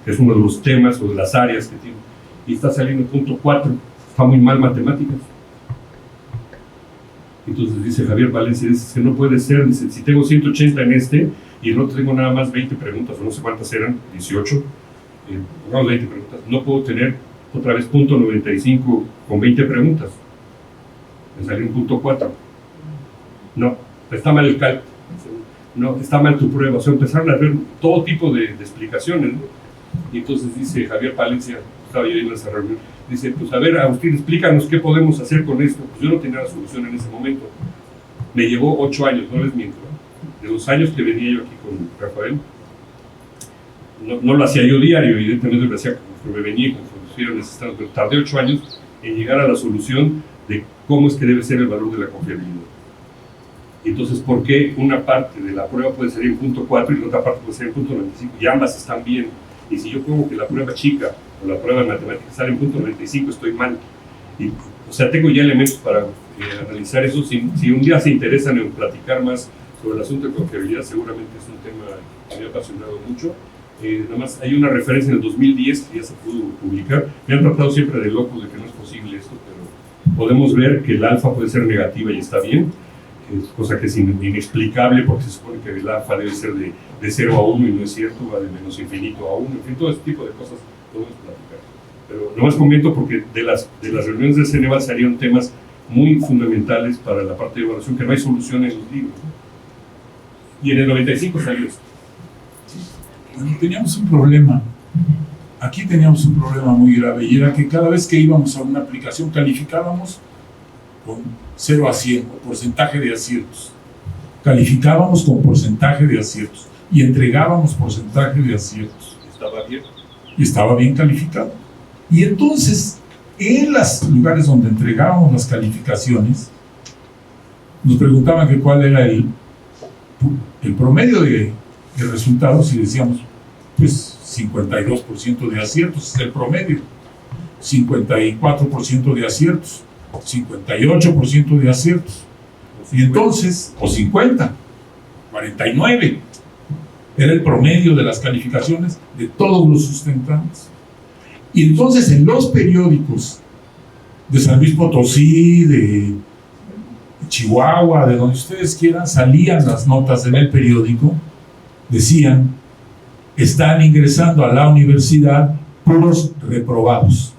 Que es uno de los temas o de las áreas que tiene. Y está saliendo punto 4, está muy mal matemáticas. Entonces dice Javier Valencia, dice que no puede ser, dice, si tengo 180 en y el otro tengo nada más 20 preguntas, o no sé cuántas eran, 18, no 20 preguntas, no puedo tener otra vez punto 95 con 20 preguntas. Me salió un punto 4. No, está mal el cálculo. No, está mal tu prueba. O sea, empezaron a ver todo tipo de explicaciones, ¿no? Y entonces dice Javier Palencia, estaba yo en esa reunión, dice, pues a ver, Agustín, explícanos qué podemos hacer con esto. Pues yo no tenía la solución en ese momento. Me llevó 8 años, no les miento, ¿no? De los años que venía yo aquí con Rafael, no lo hacía yo diario, evidentemente lo hacía conforme venía y conforme estuvieron necesitando, pero tardé 8 años en llegar a la solución de cómo es que debe ser el valor de la confiabilidad. Y entonces, ¿por qué una parte de la prueba puede ser en punto 4 y la otra parte puede ser en punto 95? Y ambas están bien. Y si yo pongo que la prueba chica o la prueba de matemáticas sale en punto 95, estoy mal. Y, o sea, tengo ya elementos para analizar eso. Si un día se interesan en platicar más sobre el asunto de confiabilidad, seguramente es un tema que me ha apasionado mucho. Nada más hay una referencia en el 2010 que ya se pudo publicar. Me han tratado siempre de loco de que no es posible esto, pero podemos ver que el alfa puede ser negativa y está bien, cosa que es inexplicable porque se supone que el alfa debe ser de 0 a 1 y no es cierto, va de menos infinito a 1, en fin, todo este tipo de cosas podemos platicar. Pero nomás comento porque de las reuniones del Ceneval salieron temas muy fundamentales para la parte de evaluación que no hay solución en los libros, ¿no? Y en el 95 salió esto. Bueno, teníamos un problema. Aquí teníamos un problema muy grave y era que cada vez que íbamos a una aplicación calificábamos con 0 a 100, o porcentaje de aciertos. Calificábamos con porcentaje de aciertos y entregábamos porcentaje de aciertos. Estaba bien. Y estaba bien calificado. Y entonces, en los lugares donde entregábamos las calificaciones, nos preguntaban que cuál era el promedio de resultados y decíamos, pues 52% de aciertos es el promedio, 54% de aciertos, 58% de aciertos, y entonces, o 50, 49. Era el promedio de las calificaciones de todos los sustentantes. Y entonces en los periódicos de San Luis Potosí, de Chihuahua, de donde ustedes quieran, salían las notas en el periódico, decían: están ingresando a la universidad puros reprobados.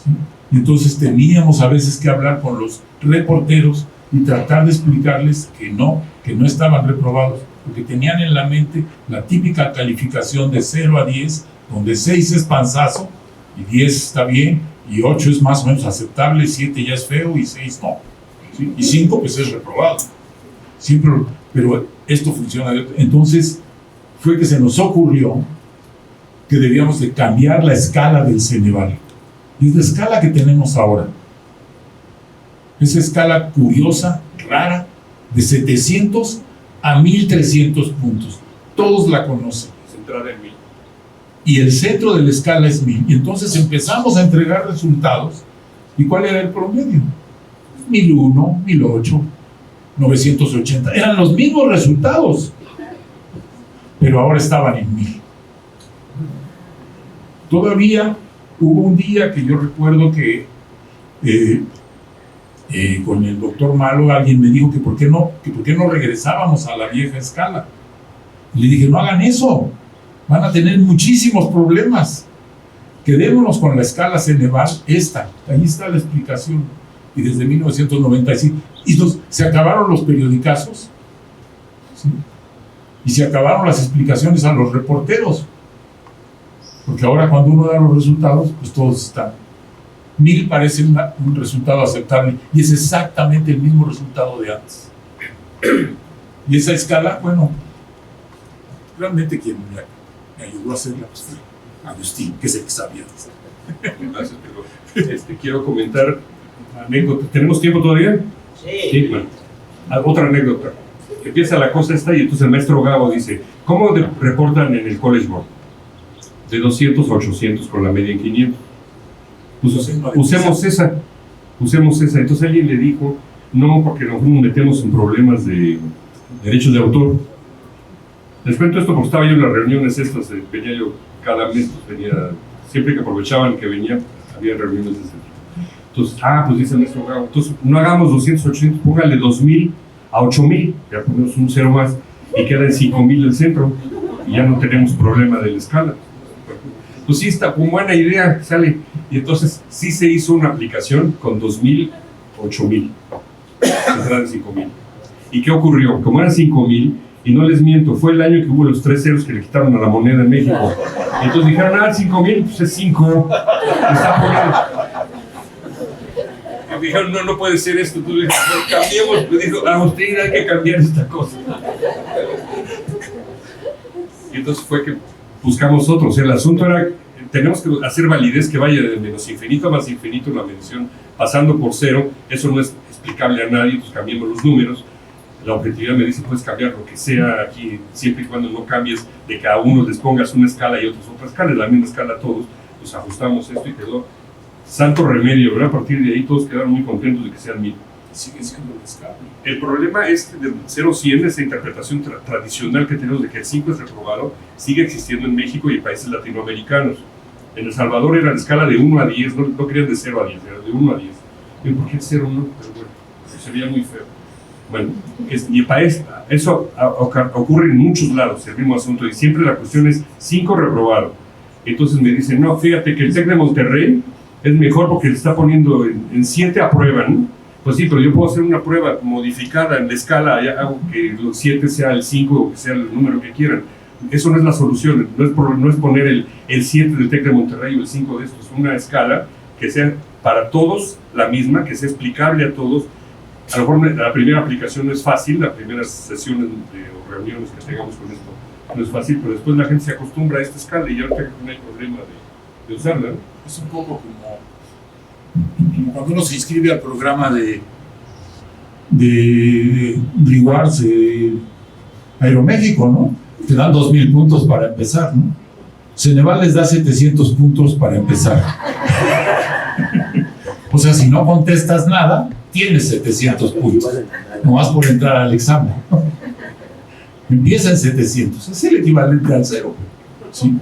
¿Sí? Y entonces teníamos a veces que hablar con los reporteros y tratar de explicarles que no estaban reprobados, porque tenían en la mente la típica calificación de 0 a 10, donde 6 es panzazo, y 10 está bien, y 8 es más o menos aceptable, 7 ya es feo, y 6 no. ¿Sí? Y 5 pues es reprobado. Siempre, pero esto funciona. Entonces fue que se nos ocurrió que debíamos de cambiar la escala del Ceneval. Y es la escala que tenemos ahora. Esa escala curiosa, rara, de 700 a 1300 puntos. Todos la conocen. Centrada en 1000. Y el centro de la escala es 1000. Y entonces empezamos a entregar resultados. ¿Y cuál era el promedio? 1001, 1008, 980. Eran los mismos resultados, pero ahora estaban en 1000. Todavía hubo un día que yo recuerdo que con el doctor Malo alguien me dijo que por qué no regresábamos a la vieja escala. Y le dije: no hagan eso, van a tener muchísimos problemas. Quedémonos con la escala Ceneval, ahí está la explicación. Y desde 1995, se acabaron los periodicazos, ¿sí? Y se acabaron las explicaciones a los reporteros, porque ahora cuando uno da los resultados, pues todos están. 1000 parece un resultado aceptable, y es exactamente el mismo resultado de antes. Y esa escala, bueno, realmente quien me ayudó a hacerla pues fue Agustín, que es el que sabía. Gracias, pero quiero comentar anécdota. ¿Tenemos tiempo todavía? Sí. Bueno, otra anécdota. Empieza la cosa esta y entonces el maestro Gabo dice: ¿cómo reportan en el College Board? De 200 a 800 con la media en 500. Pues usemos esa. Entonces alguien le dijo: no, porque nos metemos en problemas de derechos de autor. Les cuento esto porque estaba yo en las reuniones estas, venía yo cada mes, pues venía, siempre que aprovechaban que venía, había reuniones de ese tipo. Entonces, pues dice el maestro Gabo, entonces no hagamos 200, 800, póngale 2000 a 8000, ya ponemos un cero más, y queda en 5000 el centro, y ya no tenemos problema de la escala. Pues sí, está con buena idea, sale. Y entonces sí se hizo una aplicación con 2000, 8000, centrada en 5000. ¿Y qué ocurrió? Como eran 5000, y no les miento, fue el año que hubo los 3 ceros que le quitaron a la moneda en México. Y entonces dijeron: 5000, pues es 5. Está poniendo. Y dijeron: no puede ser esto. Entonces, cambiemos. Me dijo: a usted hay que cambiar esta cosa. Y entonces fue que buscamos otros. El asunto era: tenemos que hacer validez que vaya de menos infinito a más infinito en la medición, pasando por 0. Eso no es explicable a nadie, entonces cambiemos los números. La objetividad me dice: puedes cambiar lo que sea aquí, siempre y cuando no cambies de que a unos les pongas una escala y a otros otra escala, es la misma escala a todos. Pues ajustamos esto y quedó santo remedio, ¿verdad? A partir de ahí todos quedaron muy contentos de que sean 1000. Sigue siendo la escala. El problema es que de 0 a 100, esa interpretación tradicional que tenemos de que el 5 es reprobado, sigue existiendo en México y en países latinoamericanos. En El Salvador era la escala de 1 a 10, no querían de 0 a 10, era de 1 a 10. ¿Y por qué 0 no? Pero bueno, sería muy feo. Bueno, y para eso ocurre en muchos lados, el mismo asunto, y siempre la cuestión es 5 reprobado. Entonces me dicen: no, fíjate que el TEC de Monterrey es mejor porque le está poniendo en 7 a prueba, ¿no? Pues sí, pero yo puedo hacer una prueba modificada en la escala, ya hago que el 7 sea el 5 o que sea el número que quieran. Eso no es la solución, no es poner el 7 del TEC de Monterrey o el 5 de estos, es una escala que sea para todos la misma, que sea explicable a todos. A lo mejor la primera aplicación no es fácil, las primeras sesiones o reuniones que tengamos con esto no es fácil, pero después la gente se acostumbra a esta escala y ya no hay problema de usarla, ¿no? Es un poco como cuando uno se inscribe al programa de Rewards de Aeroméxico, ¿no? Te dan 2000 puntos para empezar, ¿no? Ceneval les da 700 puntos para empezar. O sea, si no contestas nada, tienes 700 puntos, nomás por entrar al examen. Empieza en 700, es el equivalente al 0. ¿Sí?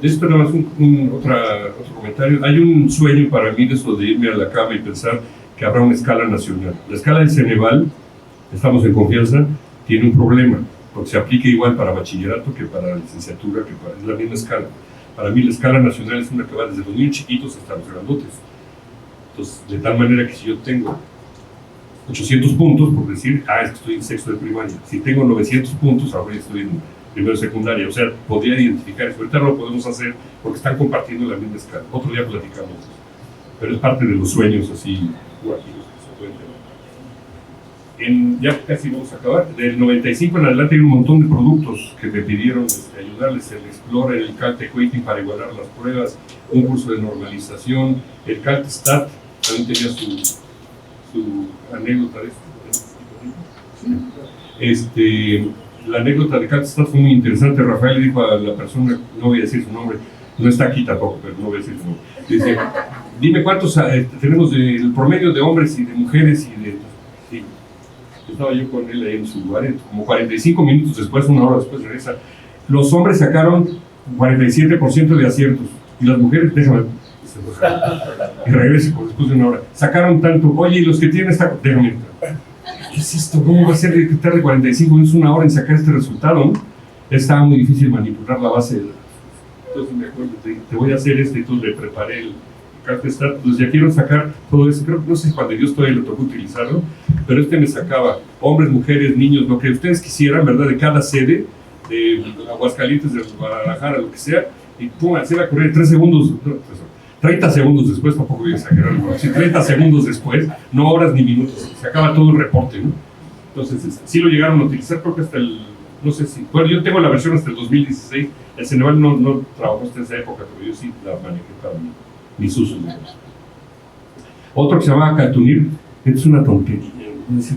Esto nada más otro comentario. Hay un sueño para mí de eso de irme a la cama y pensar que habrá una escala nacional. La escala del Ceneval, estamos en confianza, tiene un problema, porque se aplica igual para bachillerato que para licenciatura, es la misma escala. Para mí la escala nacional es una que va desde los niños chiquitos hasta los grandotes. Entonces, de tal manera que si yo tengo 800 puntos, por decir, es que estoy en sexto de primaria. Si tengo 900 puntos, ahora estoy en primero de secundaria. O sea, podría identificar eso. Ahorita no lo podemos hacer porque están compartiendo la misma escala. Otro día platicamos eso. Pero es parte de los sueños así guajiros que se pueden tener. Ya casi vamos a acabar. Del 95 en adelante hay un montón de productos que me pidieron ayudarles. El Explorer, el CalTeQuiting para igualar las pruebas, un curso de normalización, el CalTstat también tenía su anécdota de esto. La anécdota de CalTstat fue muy interesante. Rafael le dijo a la persona, no voy a decir su nombre, no está aquí tampoco, pero no voy a decir su nombre. Dice, dime cuántos tenemos el promedio de hombres y de mujeres y de... Sí. Estaba yo con él ahí en su lugar, como 45 minutos después, una hora después regresa. Los hombres sacaron 47% de aciertos y las mujeres, déjame, y regresa después de una hora. Sacaron tanto, oye, y los que tienen esta... Déjame, ¿qué es esto? ¿Cómo va a ser que tarde 45 minutos, una hora en sacar este resultado? ¿No? Estaba muy difícil manipular la base de datos. Entonces me acuerdo, te voy a hacer entonces le preparé el CalTstat, pues ya quiero sacar todo eso, creo que no sé cuando yo estoy le tocó utilizarlo, pero me sacaba hombres, mujeres, niños, lo que ustedes quisieran, ¿verdad? De cada sede, de Aguascalientes, de Guadalajara, lo que sea, y pum, hacerla correr 3 segundos, 30 segundos después, tampoco voy a exagerar, ¿no? Sí, 30 segundos después, no horas ni minutos, se acaba todo el reporte, ¿no? Entonces, sí lo llegaron a utilizar, creo que hasta el, no sé si, bueno, yo tengo la versión hasta el 2016, el Ceneval no trabajó hasta esa época, pero yo sí la manejé para mis usos. Otro que se llamaba Caltunir, es una tontería, no sé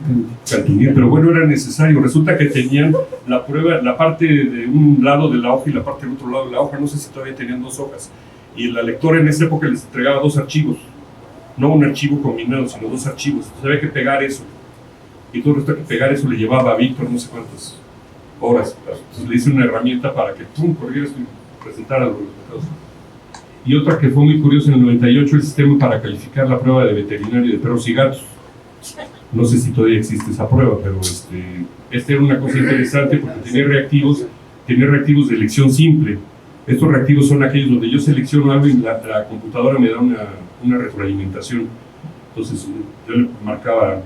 Caltunir, pero bueno, era necesario. Resulta que tenían la prueba, la parte de un lado de la hoja y la parte del otro lado de la hoja, no sé si todavía tenían 2 hojas. Y la lectora en esa época les entregaba 2 archivos, no un archivo combinado, sino 2 archivos. Entonces había que pegar eso. Y todo esto que pegar eso le llevaba a Víctor no sé cuántas horas. Entonces le hice una herramienta para que corriera esto y presentara los resultados. Y otra que fue muy curiosa en el 98, el sistema para calificar la prueba de veterinario de perros y gatos. No sé si todavía existe esa prueba, pero esta era una cosa interesante porque tenía reactivos de elección simple. Estos reactivos son aquellos donde yo selecciono algo y la computadora me da una retroalimentación. Entonces yo le marcaba,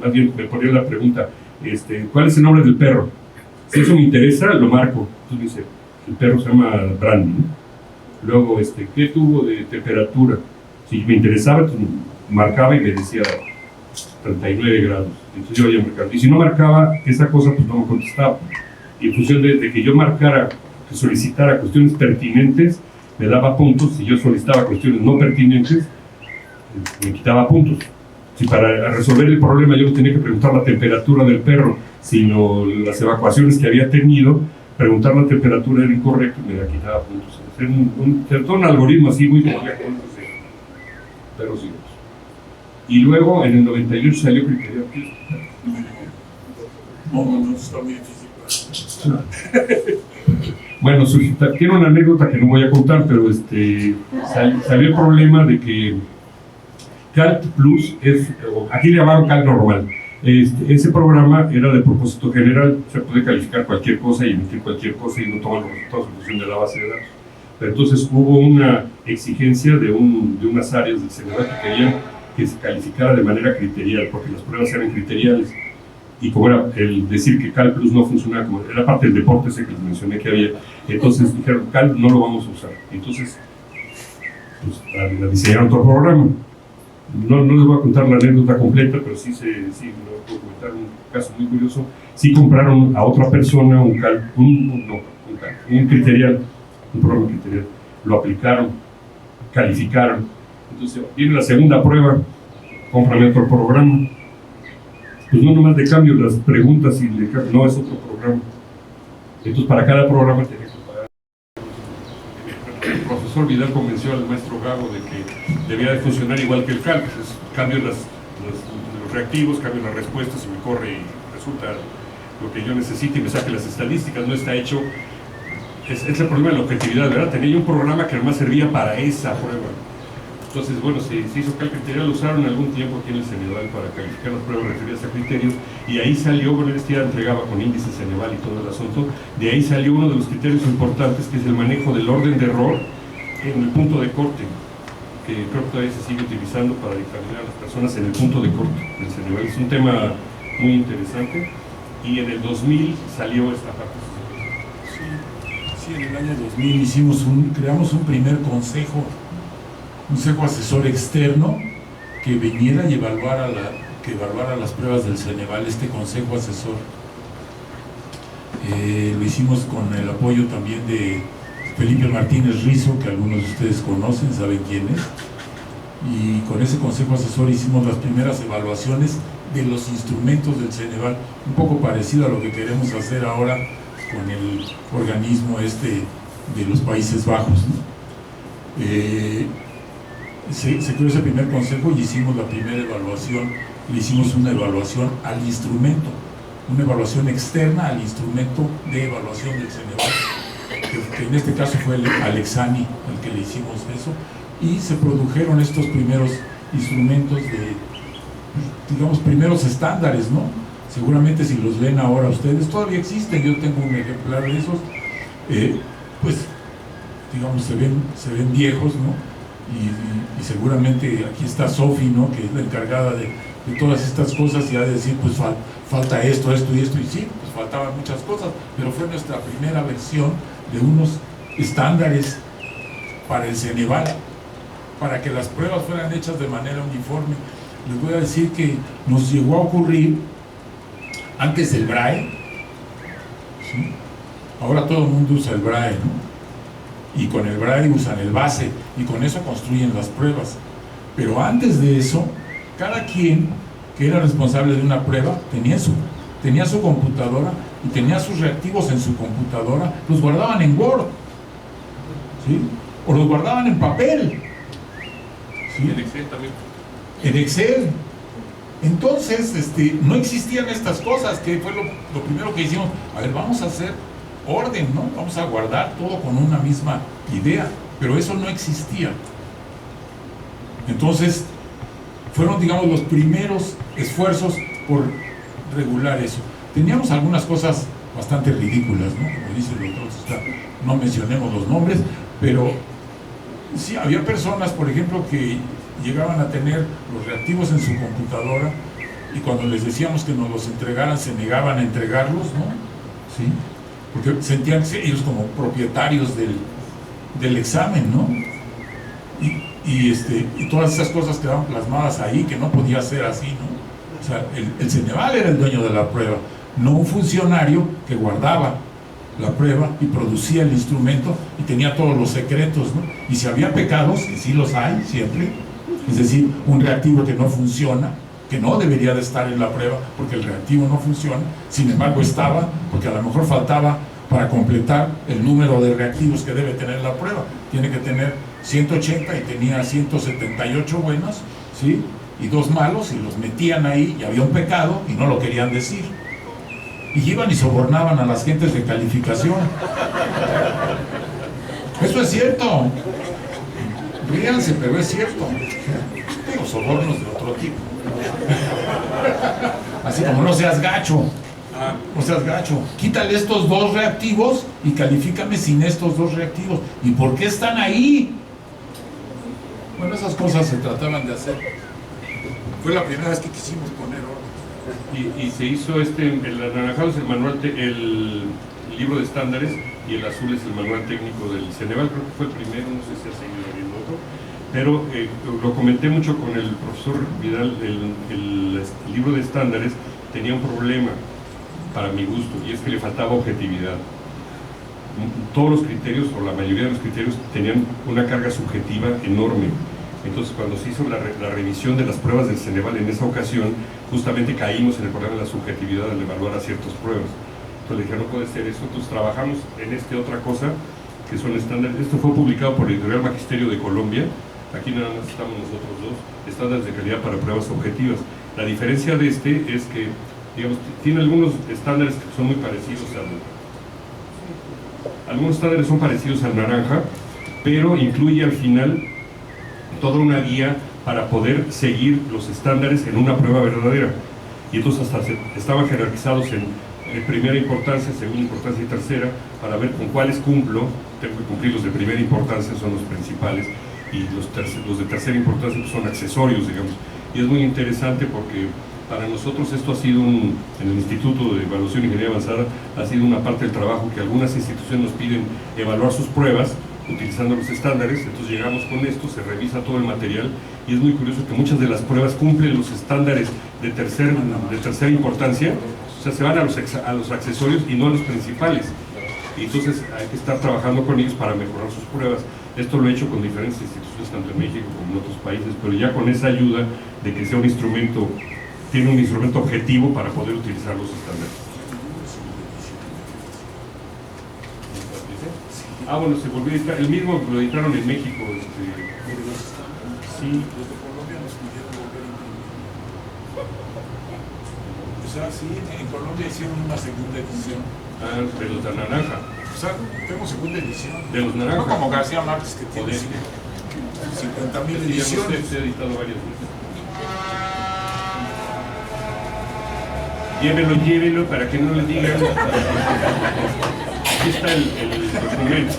más bien me ponía la pregunta, ¿cuál es el nombre del perro? Si eso me interesa, lo marco. Entonces dice, el perro se llama Brandy, ¿no? Luego, ¿qué tuvo de temperatura? Si me interesaba, pues, marcaba y me decía 39 grados. Entonces yo ya marcaba. Y si no marcaba esa cosa, pues no me contestaba. Y en función de que yo marcara, que solicitara cuestiones pertinentes, me daba puntos. Si yo solicitaba cuestiones no pertinentes, me quitaba puntos. Si para resolver el problema yo no tenía que preguntar la temperatura del perro, sino las evacuaciones que había tenido, preguntar la temperatura era incorrecto y me la quitaba puntos. Todo un algoritmo así muy complejo. Pero sí. Y luego en el 98 salió Criterio. No, está muy difícil. Bueno, tiene una anécdota que no voy a contar, pero salió el problema de que Cal Plus aquí le llamaban Cal normal. Ese programa era de propósito general, se puede calificar cualquier cosa y emitir cualquier cosa y no tomar los resultados en función de la base de datos. Pero entonces hubo una exigencia de unas áreas del Ceneval que querían que se calificara de manera criterial, porque las pruebas eran criteriales. Y como era el decir que Cal Plus no funcionaba, como era parte del deporte ese que les mencioné que había, entonces dijeron, Cal no lo vamos a usar. Entonces, pues, diseñaron otro programa. No les voy a contar la anécdota completa, pero sí me puedo comentar un caso muy curioso. Sí compraron a otra persona un criterial, un programa criterial. Lo aplicaron, calificaron. Entonces, viene la segunda prueba, cómprame otro programa. Pues no nomás le cambio las preguntas y no, es otro programa. Entonces, para cada programa tenía que pagar. El profesor Vidal convenció al maestro Gago de que debía de funcionar igual que el CALC. Entonces, cambio los reactivos, cambio las respuestas y me corre y resulta lo que yo necesito y me saque las estadísticas. No está hecho. Es el problema de la objetividad, ¿verdad? Tenía un programa que además servía para esa prueba. Entonces, bueno, se hizo CALC criterio, lo usaron algún tiempo aquí en el Ceneval para calificar las pruebas referidas a criterios, y ahí salió, bueno, este ya entregaba con índices Ceneval y todo el asunto, de ahí salió uno de los criterios importantes, que es el manejo del orden de error en el punto de corte, que creo que todavía se sigue utilizando para dictaminar a las personas en el punto de corte del Ceneval. Es un tema muy interesante, y en el 2000 salió esta parte. Sí, en el año 2000 creamos un primer consejo asesor externo que viniera y evaluara las pruebas del Ceneval. Este consejo asesor lo hicimos con el apoyo también de Felipe Martínez Rizo, que algunos de ustedes conocen, saben quién es, y con ese consejo asesor hicimos las primeras evaluaciones de los instrumentos del Ceneval, un poco parecido a lo que queremos hacer ahora con el organismo de los Países Bajos, ¿no? Se creó ese primer consejo y hicimos la primera evaluación. Le hicimos una evaluación al instrumento, una evaluación externa al instrumento de evaluación del Ceneval, que en este caso fue el Alexani el que le hicimos eso, y se produjeron estos primeros instrumentos digamos, primeros estándares, ¿no? Seguramente si los ven ahora ustedes, todavía existen. Yo tengo un ejemplar de esos, pues, digamos, se ven viejos, ¿no? Y seguramente aquí está Sofi, ¿no?, que es la encargada de todas estas cosas, y ha de decir, pues falta esto, y sí, pues faltaban muchas cosas, pero fue nuestra primera versión de unos estándares para el Ceneval, para que las pruebas fueran hechas de manera uniforme. Les voy a decir que nos llegó a ocurrir antes el BRAE, ¿sí? Ahora todo el mundo usa el BRAE, ¿no? Y con el BRAE usan el base, y con eso construyen las pruebas. Pero antes de eso, cada quien que era responsable de una prueba tenía su computadora y tenía sus reactivos en su computadora, los guardaban en Word, ¿sí? O los guardaban en papel, ¿sí? En Excel también. En Excel. Entonces, no existían estas cosas, que fue lo primero que hicimos. A ver, vamos a hacer orden, ¿no? Vamos a guardar todo con una misma idea, pero eso no existía. Entonces, fueron, digamos, los primeros esfuerzos por regular eso. Teníamos algunas cosas bastante ridículas, ¿no? Como dice el doctor, no mencionemos los nombres, pero sí, había personas, por ejemplo, que llegaban a tener los reactivos en su computadora, y cuando les decíamos que nos los entregaran, se negaban a entregarlos, ¿no? ¿Sí? Porque sentían ellos como propietarios del examen, ¿no? Y todas esas cosas quedaban plasmadas ahí, que no podía ser así, ¿no? O sea, el Ceneval era el dueño de la prueba, no un funcionario que guardaba la prueba y producía el instrumento y tenía todos los secretos, ¿no? Y si había pecados, que sí los hay siempre, es decir, un reactivo que no funciona, que no debería de estar en la prueba porque el reactivo no funciona, sin embargo estaba, porque a lo mejor faltaba para completar el número de reactivos que debe tener la prueba. Tiene que tener 180 y tenía 178 buenos, ¿sí? Y 2 malos, y los metían ahí, y había un pecado y no lo querían decir. Y iban y sobornaban a las gentes de calificación. Eso es cierto. Ríanse, pero es cierto. Tengo sobornos de otro tipo. Así como no seas gacho. No seas gacho. Quítale estos 2 reactivos y califícame sin estos 2 reactivos. ¿Y por qué están ahí? Bueno, esas cosas se trataban de hacer. Fue la primera vez que quisimos poner orden. Y se hizo el anaranjado es el manual, el libro de estándares, y el azul es el manual técnico del Ceneval. Creo que fue el primero, no sé si ha seguido habiendo otro, pero lo comenté mucho con el profesor Vidal. El libro de estándares tenía un problema para mi gusto, y es que le faltaba objetividad. Todos los criterios, o la mayoría de los criterios, tenían una carga subjetiva enorme. Entonces, cuando se hizo la revisión de las pruebas del Ceneval en esa ocasión, justamente caímos en el problema de la subjetividad al evaluar a ciertas pruebas. Entonces le dije, no puede ser eso. Entonces trabajamos en otra cosa, que son estándares. Esto fue publicado por la Editorial Magisterio de Colombia. Aquí nada más estamos nosotros dos, estándares de calidad para pruebas objetivas. La diferencia de este es que, digamos, tiene algunos estándares que son muy parecidos algunos estándares son parecidos al naranja, pero incluye al final toda una guía para poder seguir los estándares en una prueba verdadera. Y entonces hasta estaban jerarquizados en primera importancia, segunda importancia y tercera, para ver con cuáles cumplo. Tengo que cumplir los de primera importancia, son los principales, y los de tercera importancia pues, son accesorios, digamos. Y es muy interesante porque para nosotros esto ha sido en el Instituto de Evaluación e Ingeniería Avanzada, ha sido una parte del trabajo que algunas instituciones nos piden evaluar sus pruebas utilizando los estándares. Entonces llegamos con esto, se revisa todo el material y es muy curioso que muchas de las pruebas cumplen los estándares de tercera importancia, o sea, se van a los accesorios y no a los principales. Y entonces hay que estar trabajando con ellos para mejorar sus pruebas. Esto lo he hecho con diferentes instituciones, tanto en México como en otros países, pero ya con esa ayuda de que sea un instrumento, tiene un instrumento objetivo para poder utilizar los estándares. Ah, bueno, se volvió a editar, el mismo lo editaron en México. Sí. Los de Colombia nos pidieron volver a imprimir. O sea, sí, en Colombia hicieron una segunda edición. Ah, de los de naranja. O sea, tengo segunda edición. De los naranjas. No como García Márquez, que tiene 50,000 ediciones. Se ha editado varias veces. Llévelo para que no le digan. Aquí está el documento.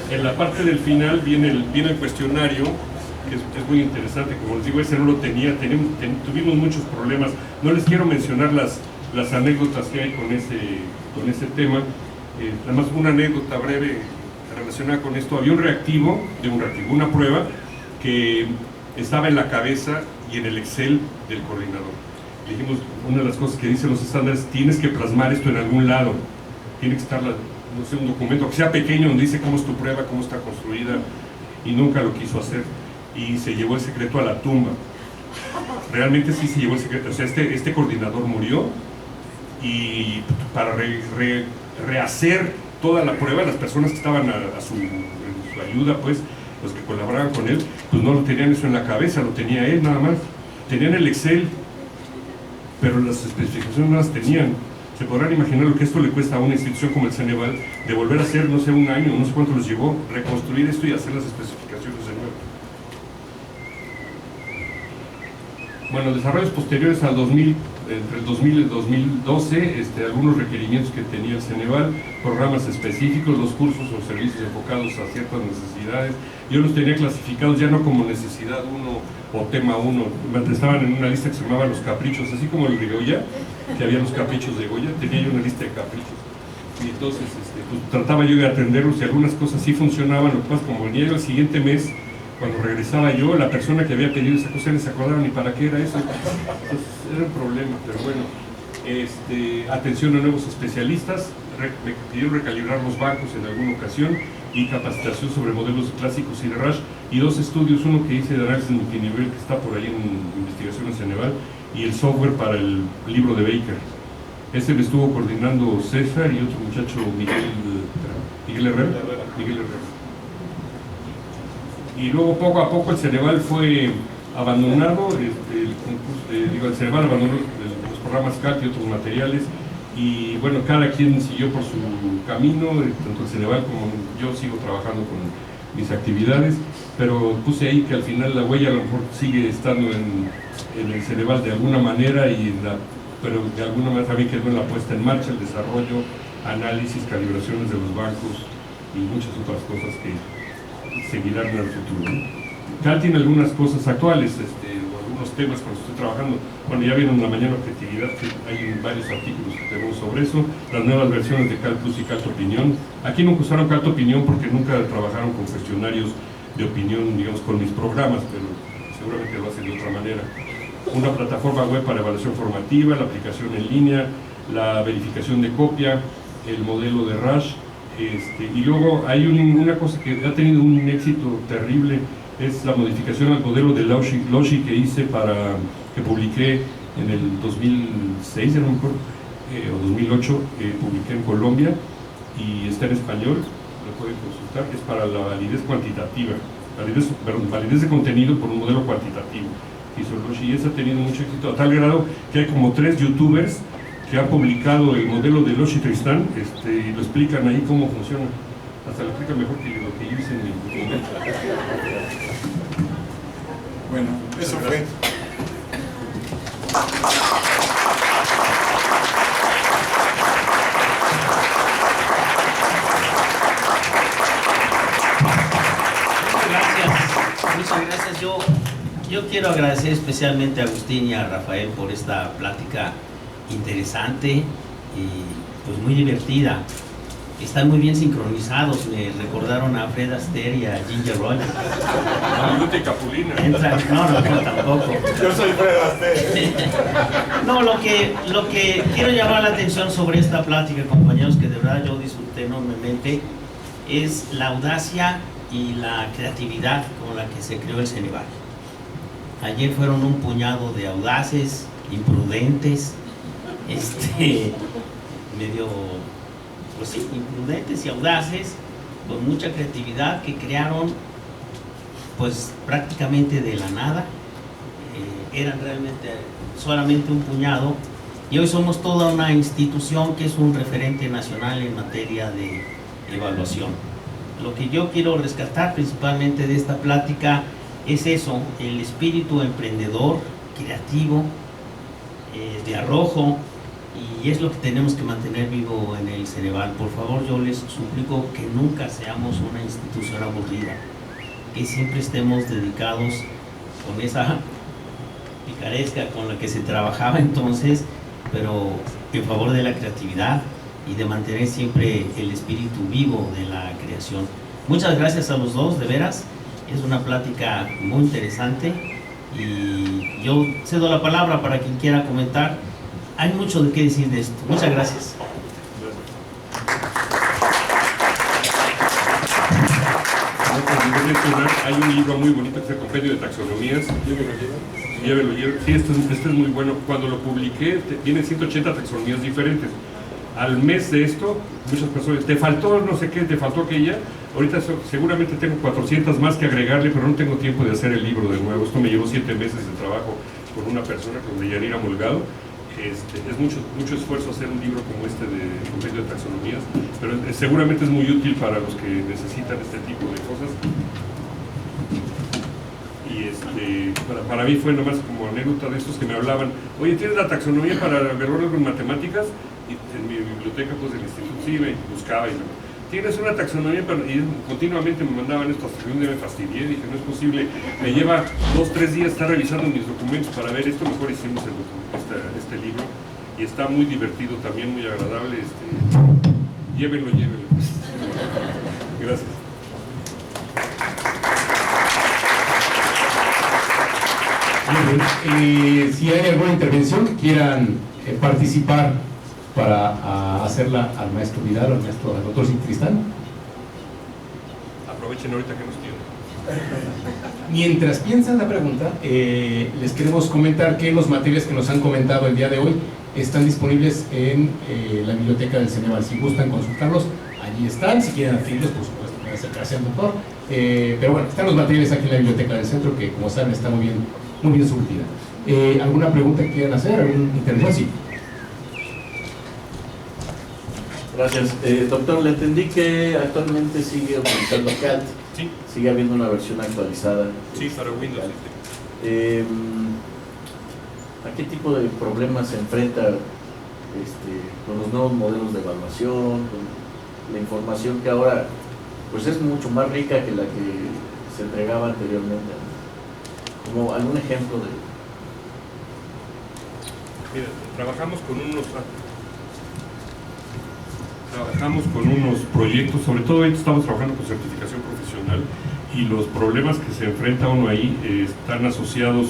En la parte del final viene el cuestionario, que es muy interesante. Como les digo, ese no lo tenía, tuvimos muchos problemas. No les quiero mencionar las anécdotas que hay con ese tema. Nada más una anécdota breve relacionada con esto. Había un reactivo, una prueba que estaba en la cabeza y en el Excel del coordinador. Dijimos, una de las cosas que dicen los estándares, tienes que plasmar esto en algún lado, tiene que estar, no sé, un documento que sea pequeño donde dice cómo es tu prueba, cómo está construida, y nunca lo quiso hacer, y se llevó el secreto a la tumba. Realmente sí se llevó el secreto, o sea, este coordinador murió, y para rehacer toda la prueba, las personas que estaban en su ayuda, pues, los que colaboraban con él, pues no lo tenían eso en la cabeza, lo tenía él nada más, tenían el Excel, pero las especificaciones no las tenían. Se podrán imaginar lo que esto le cuesta a una institución como el Ceneval de volver a hacer, no sé, un año, no sé cuánto les llevó, reconstruir esto y hacer las especificaciones de nuevo. Bueno, desarrollos posteriores al 2000, entre el 2000 y el 2012, algunos requerimientos que tenía el Ceneval, programas específicos, los cursos o servicios enfocados a ciertas necesidades. Yo los tenía clasificados ya no como necesidad 1 o tema 1, estaban en una lista que se llamaba los caprichos, así como el de Goya, que había los caprichos de Goya, tenía yo una lista de caprichos. Y entonces pues, trataba yo de atenderlos y algunas cosas sí funcionaban, lo que pasa como venía yo el siguiente mes, cuando regresaba yo, la persona que había pedido esa cosa no se acordaba ni para qué era eso. Entonces era un problema, pero bueno. Atención a nuevos especialistas, me pidieron recalibrar los bancos en alguna ocasión y capacitación sobre modelos clásicos y de RASH, y 2 estudios, uno que hice de análisis multinivel que está por ahí en investigación en Ceneval, y el software para el libro de Baker. Lo estuvo coordinando César y otro muchacho, Miguel Herrera. Y luego poco a poco el Ceneval fue abandonado, el Ceneval abandonó los programas CAT y otros materiales, y bueno, cada quien siguió por su camino, tanto el Ceneval como yo sigo trabajando con mis actividades, pero puse ahí que al final la huella a lo mejor sigue estando en el Ceneval de alguna manera, pero de alguna manera también quedó en la puesta en marcha, el desarrollo, análisis, calibraciones de los bancos y muchas otras cosas que seguirán en el futuro. CAL tiene algunas cosas actuales, algunos temas con los que estoy trabajando. Bueno, ya vieron en la mañana objetividad, que hay varios artículos que tenemos sobre eso, las nuevas versiones de CAL Plus y CAL Opinión. Aquí nunca usaron CAL Opinión porque nunca trabajaron con cuestionarios de opinión, digamos, con mis programas, pero seguramente lo hacen de otra manera. Una plataforma web para evaluación formativa, la aplicación en línea, la verificación de copia, el modelo de RASH, y luego hay una cosa que ha tenido un éxito terrible, es la modificación al modelo de Logi que hice que publiqué en el 2006, ya no me acuerdo, o 2008, publiqué en Colombia y está en español, lo pueden consultar, es para la validez cuantitativa, validez de contenido por un modelo cuantitativo. Y ese ha tenido mucho éxito, a tal grado que hay como 3 youtubers que han publicado el modelo de Loshi Tristán, y lo explican ahí cómo funciona. Hasta lo explican mejor que lo que yo hice en mi documento. Bueno, eso fue. Muchas gracias. Yo quiero agradecer especialmente a Agustín y a Rafael por esta plática interesante y pues muy divertida. Están muy bien sincronizados, me recordaron a Fred Astaire y a Ginger Rogers. No, tampoco. Yo soy Fred Astaire. No, lo que quiero llamar la atención sobre esta plática, compañeros, que de verdad yo disfruté enormemente, es la audacia y la creatividad con la que se creó el Ceneval. Ayer fueron un puñado de audaces, imprudentes, medio, pues sí, imprudentes y audaces, con mucha creatividad, que crearon pues prácticamente de la nada. Eran realmente solamente un puñado, y hoy somos toda una institución que es un referente nacional en materia de evaluación. Lo que yo quiero rescatar principalmente de esta plática es eso, el espíritu emprendedor, creativo, de arrojo, y es lo que tenemos que mantener vivo en el Ceneval. Por favor, yo les suplico que nunca seamos una institución aburrida, que siempre estemos dedicados con esa picaresca con la que se trabajaba entonces, pero en favor de la creatividad y de mantener siempre el espíritu vivo de la creación. Muchas gracias a los dos, de veras, es una plática muy interesante y yo cedo la palabra para quien quiera comentar. Hay mucho de qué decir de esto. Muchas gracias. Hay un libro muy bonito que es el Compendio de Taxonomías. Llévelo. Sí, este es muy bueno. Cuando lo publiqué, tiene 180 taxonomías diferentes. Al mes de esto, muchas personas, te faltó no sé qué, te faltó aquella. Ahorita seguramente tengo 400 más que agregarle, pero no tengo tiempo de hacer el libro de nuevo. Esto me llevó 7 meses de trabajo con una persona, con Deyanira Molgado. Es mucho esfuerzo hacer un libro como este de Compendio de Taxonomías, pero seguramente es muy útil para los que necesitan este tipo de cosas. Y para mí fue nomás como anécdota de estos que me hablaban: oye, ¿tienes la taxonomía para verlo con matemáticas? Y en mi biblioteca pues del instituto sí me buscaba y ¿tienes una taxonomía? Y continuamente me mandaban esto, hasta que un día me fastidié, dije, no es posible, me lleva 2-3 días estar revisando mis documentos para ver esto, mejor hicimos este libro, y está muy divertido también, muy agradable, llévenlo. Gracias. Si hay alguna intervención que quieran participar para hacerla al maestro Vidal o al doctor Tristán. Aprovechen ahorita que nos tienen. Mientras piensan la pregunta, les queremos comentar que los materiales que nos han comentado el día de hoy están disponibles en la biblioteca del Ceneval. Si gustan consultarlos, allí están. Si quieren adquirirlos, por supuesto, pueden acercarse al doctor. Pero bueno, están los materiales aquí en la biblioteca del centro, que como saben está muy bien surtida. ¿Alguna pregunta que quieran hacer? ¿Alguna intervención? Sí. Gracias. Doctor, le entendí que actualmente sigue utilizando CAT. Sí. Sigue habiendo una versión actualizada. Sí, para Windows. ¿A qué tipo de problemas se enfrenta con los nuevos modelos de evaluación, con la información que ahora pues es mucho más rica que la que se entregaba anteriormente? Como algún ejemplo de... Mira, trabajamos con unos proyectos, sobre todo ahorita estamos trabajando con certificación profesional, y los problemas que se enfrenta uno ahí están asociados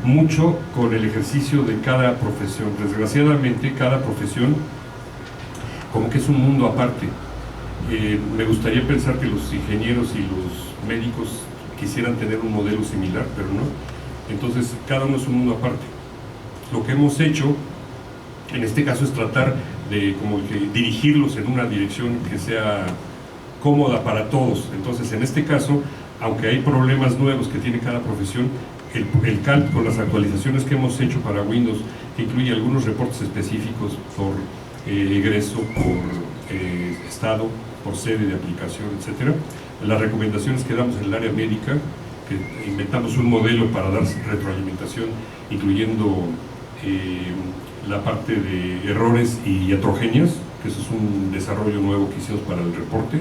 mucho con el ejercicio de cada profesión. Desgraciadamente, cada profesión como que es un mundo aparte. Me gustaría pensar que los ingenieros y los médicos quisieran tener un modelo similar, pero no. Entonces, cada uno es un mundo aparte. Lo que hemos hecho, en este caso, es tratar de como que dirigirlos en una dirección que sea cómoda para todos. Entonces, en este caso, aunque hay problemas nuevos que tiene cada profesión, el CALT, con las actualizaciones que hemos hecho para Windows, que incluye algunos reportes específicos por egreso, por estado, por sede de aplicación, etcétera. Las recomendaciones que damos en el área médica, que inventamos un modelo para dar retroalimentación, incluyendo la parte de errores y iatrogenias, que eso es un desarrollo nuevo que hicimos para el reporte.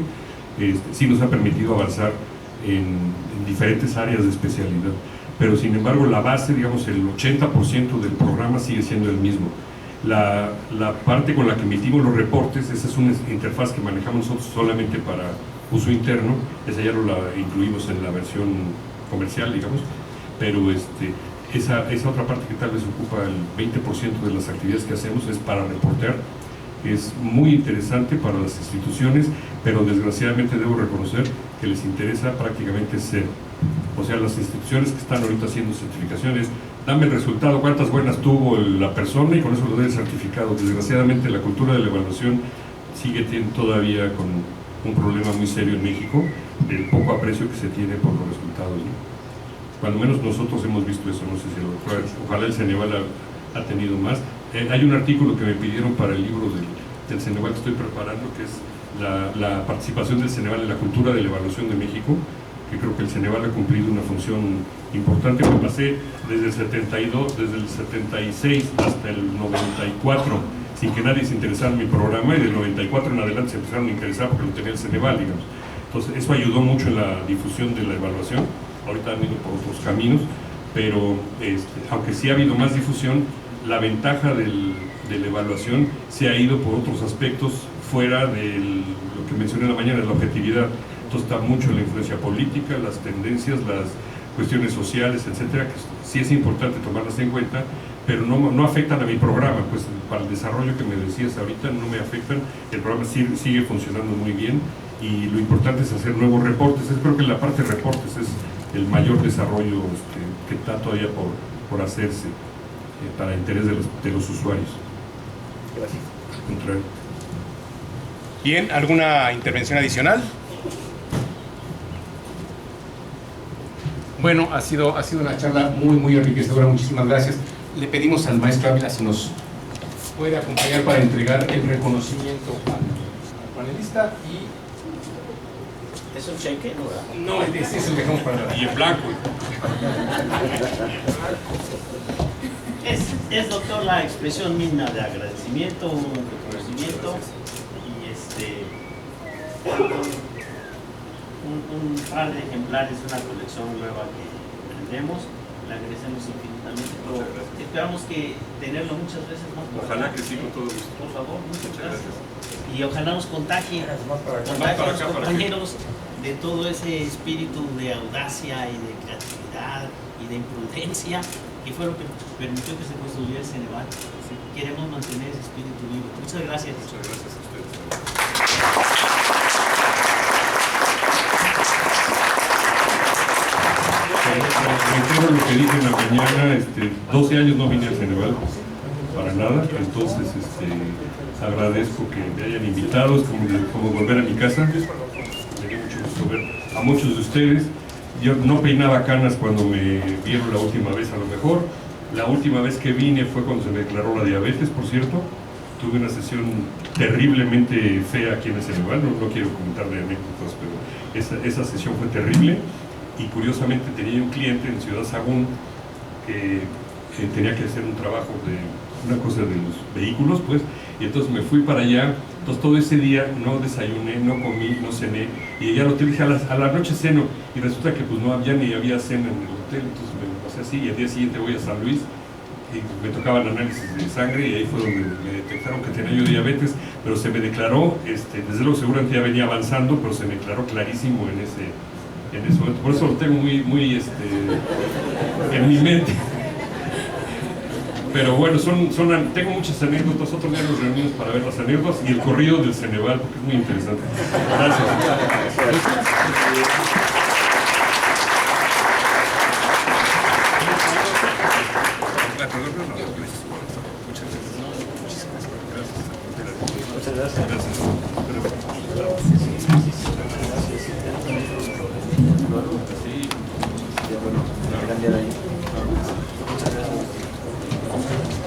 Sí nos ha permitido avanzar en diferentes áreas de especialidad, pero sin embargo la base, digamos, el 80% del programa sigue siendo el mismo. La parte con la que emitimos los reportes, esa es una interfaz que manejamos nosotros solamente para uso interno, esa ya no la incluimos en la versión comercial, digamos, pero esa otra parte que tal vez ocupa el 20% de las actividades que hacemos es para reportear. Es muy interesante para las instituciones, pero desgraciadamente debo reconocer que les interesa prácticamente cero. O sea, las instituciones que están ahorita haciendo certificaciones, dame el resultado, cuántas buenas tuvo la persona y con eso lo doy el certificado. Desgraciadamente la cultura de la evaluación sigue todavía con un problema muy serio en México, del poco aprecio que se tiene por los resultados, ¿no? Cuando menos nosotros hemos visto eso, no sé si ojalá el Ceneval ha tenido más. Hay un artículo que me pidieron para el libro del Ceneval que estoy preparando, que es la participación del Ceneval en la cultura de la evaluación de México, que creo que el Ceneval ha cumplido una función importante. Me pasé desde el 72, desde el 76 hasta el 94, sin que nadie se interesara en mi programa, y del 94 en adelante se empezaron a interesar porque lo tenía el Ceneval, digamos. Entonces eso ayudó mucho en la difusión de la evaluación. Ahorita han ido por otros caminos, pero aunque sí ha habido más difusión, la ventaja de la evaluación se ha ido por otros aspectos fuera de lo que mencioné en la mañana, la objetividad. Entonces está mucho en la influencia política, las tendencias, las cuestiones sociales, etcétera, que sí es importante tomarlas en cuenta, pero no afectan a mi programa, pues para el desarrollo que me decías ahorita no me afectan. El programa sigue funcionando muy bien y lo importante es hacer nuevos reportes. Creo que la parte de reportes es el mayor desarrollo que está todavía por hacerse para interés de los usuarios. Gracias. Al contrario. Bien, ¿alguna intervención adicional? Bueno, ha sido una charla muy enriquecedora, muchísimas gracias. Le pedimos al maestro Ávila si nos puede acompañar para entregar el reconocimiento al panelista. ¿Es un cheque? No, ese es el que dejamos para Y en blanco. Es, doctor, la expresión misma de agradecimiento, un reconocimiento y un par de ejemplares de una colección nueva que tendremos. Le agradecemos infinitamente, pero esperamos que tenerlo muchas veces más. Ojalá que sí, con todo gusto. Por favor, muchas gracias. Y ojalá nos contagie a los compañeros de todo ese espíritu de audacia y de creatividad y de imprudencia que fue lo que permitió que se construyera el Ceneval. Queremos mantener ese espíritu vivo. Muchas gracias. Muchas gracias a ustedes. Reitero lo que dije en la mañana, 12 años no vine al Ceneval para nada, entonces agradezco que me hayan invitado, es como volver a mi casa. Me dio mucho gusto ver a muchos de ustedes. Yo no peinaba canas cuando me vieron la última vez, a lo mejor. La última vez que vine fue cuando se me declaró la diabetes, por cierto. Tuve una sesión terriblemente fea aquí en el Ceneval, no quiero comentarle anécdotas, pero esa sesión fue terrible. Y curiosamente tenía un cliente en Ciudad Sagún que tenía que hacer un trabajo de una cosa de los vehículos, pues, y entonces me fui para allá. Entonces todo ese día no desayuné, no comí, no cené, y llegué al hotel y dije a la noche ceno, y resulta que pues no había ni había cena en el hotel. Entonces me pasé así, y al día siguiente voy a San Luis y me tocaban análisis de sangre, y ahí fue donde me detectaron que tenía yo diabetes, pero se me declaró, desde luego seguramente ya venía avanzando, pero se me declaró clarísimo en ese momento. Por eso lo tengo muy en mi mente. Pero bueno, tengo muchas anécdotas. Otro día nos reunimos para ver las anécdotas y el corrido del Ceneval, porque es muy interesante. Gracias. Muchas gracias. Gracias. cambiar ahí?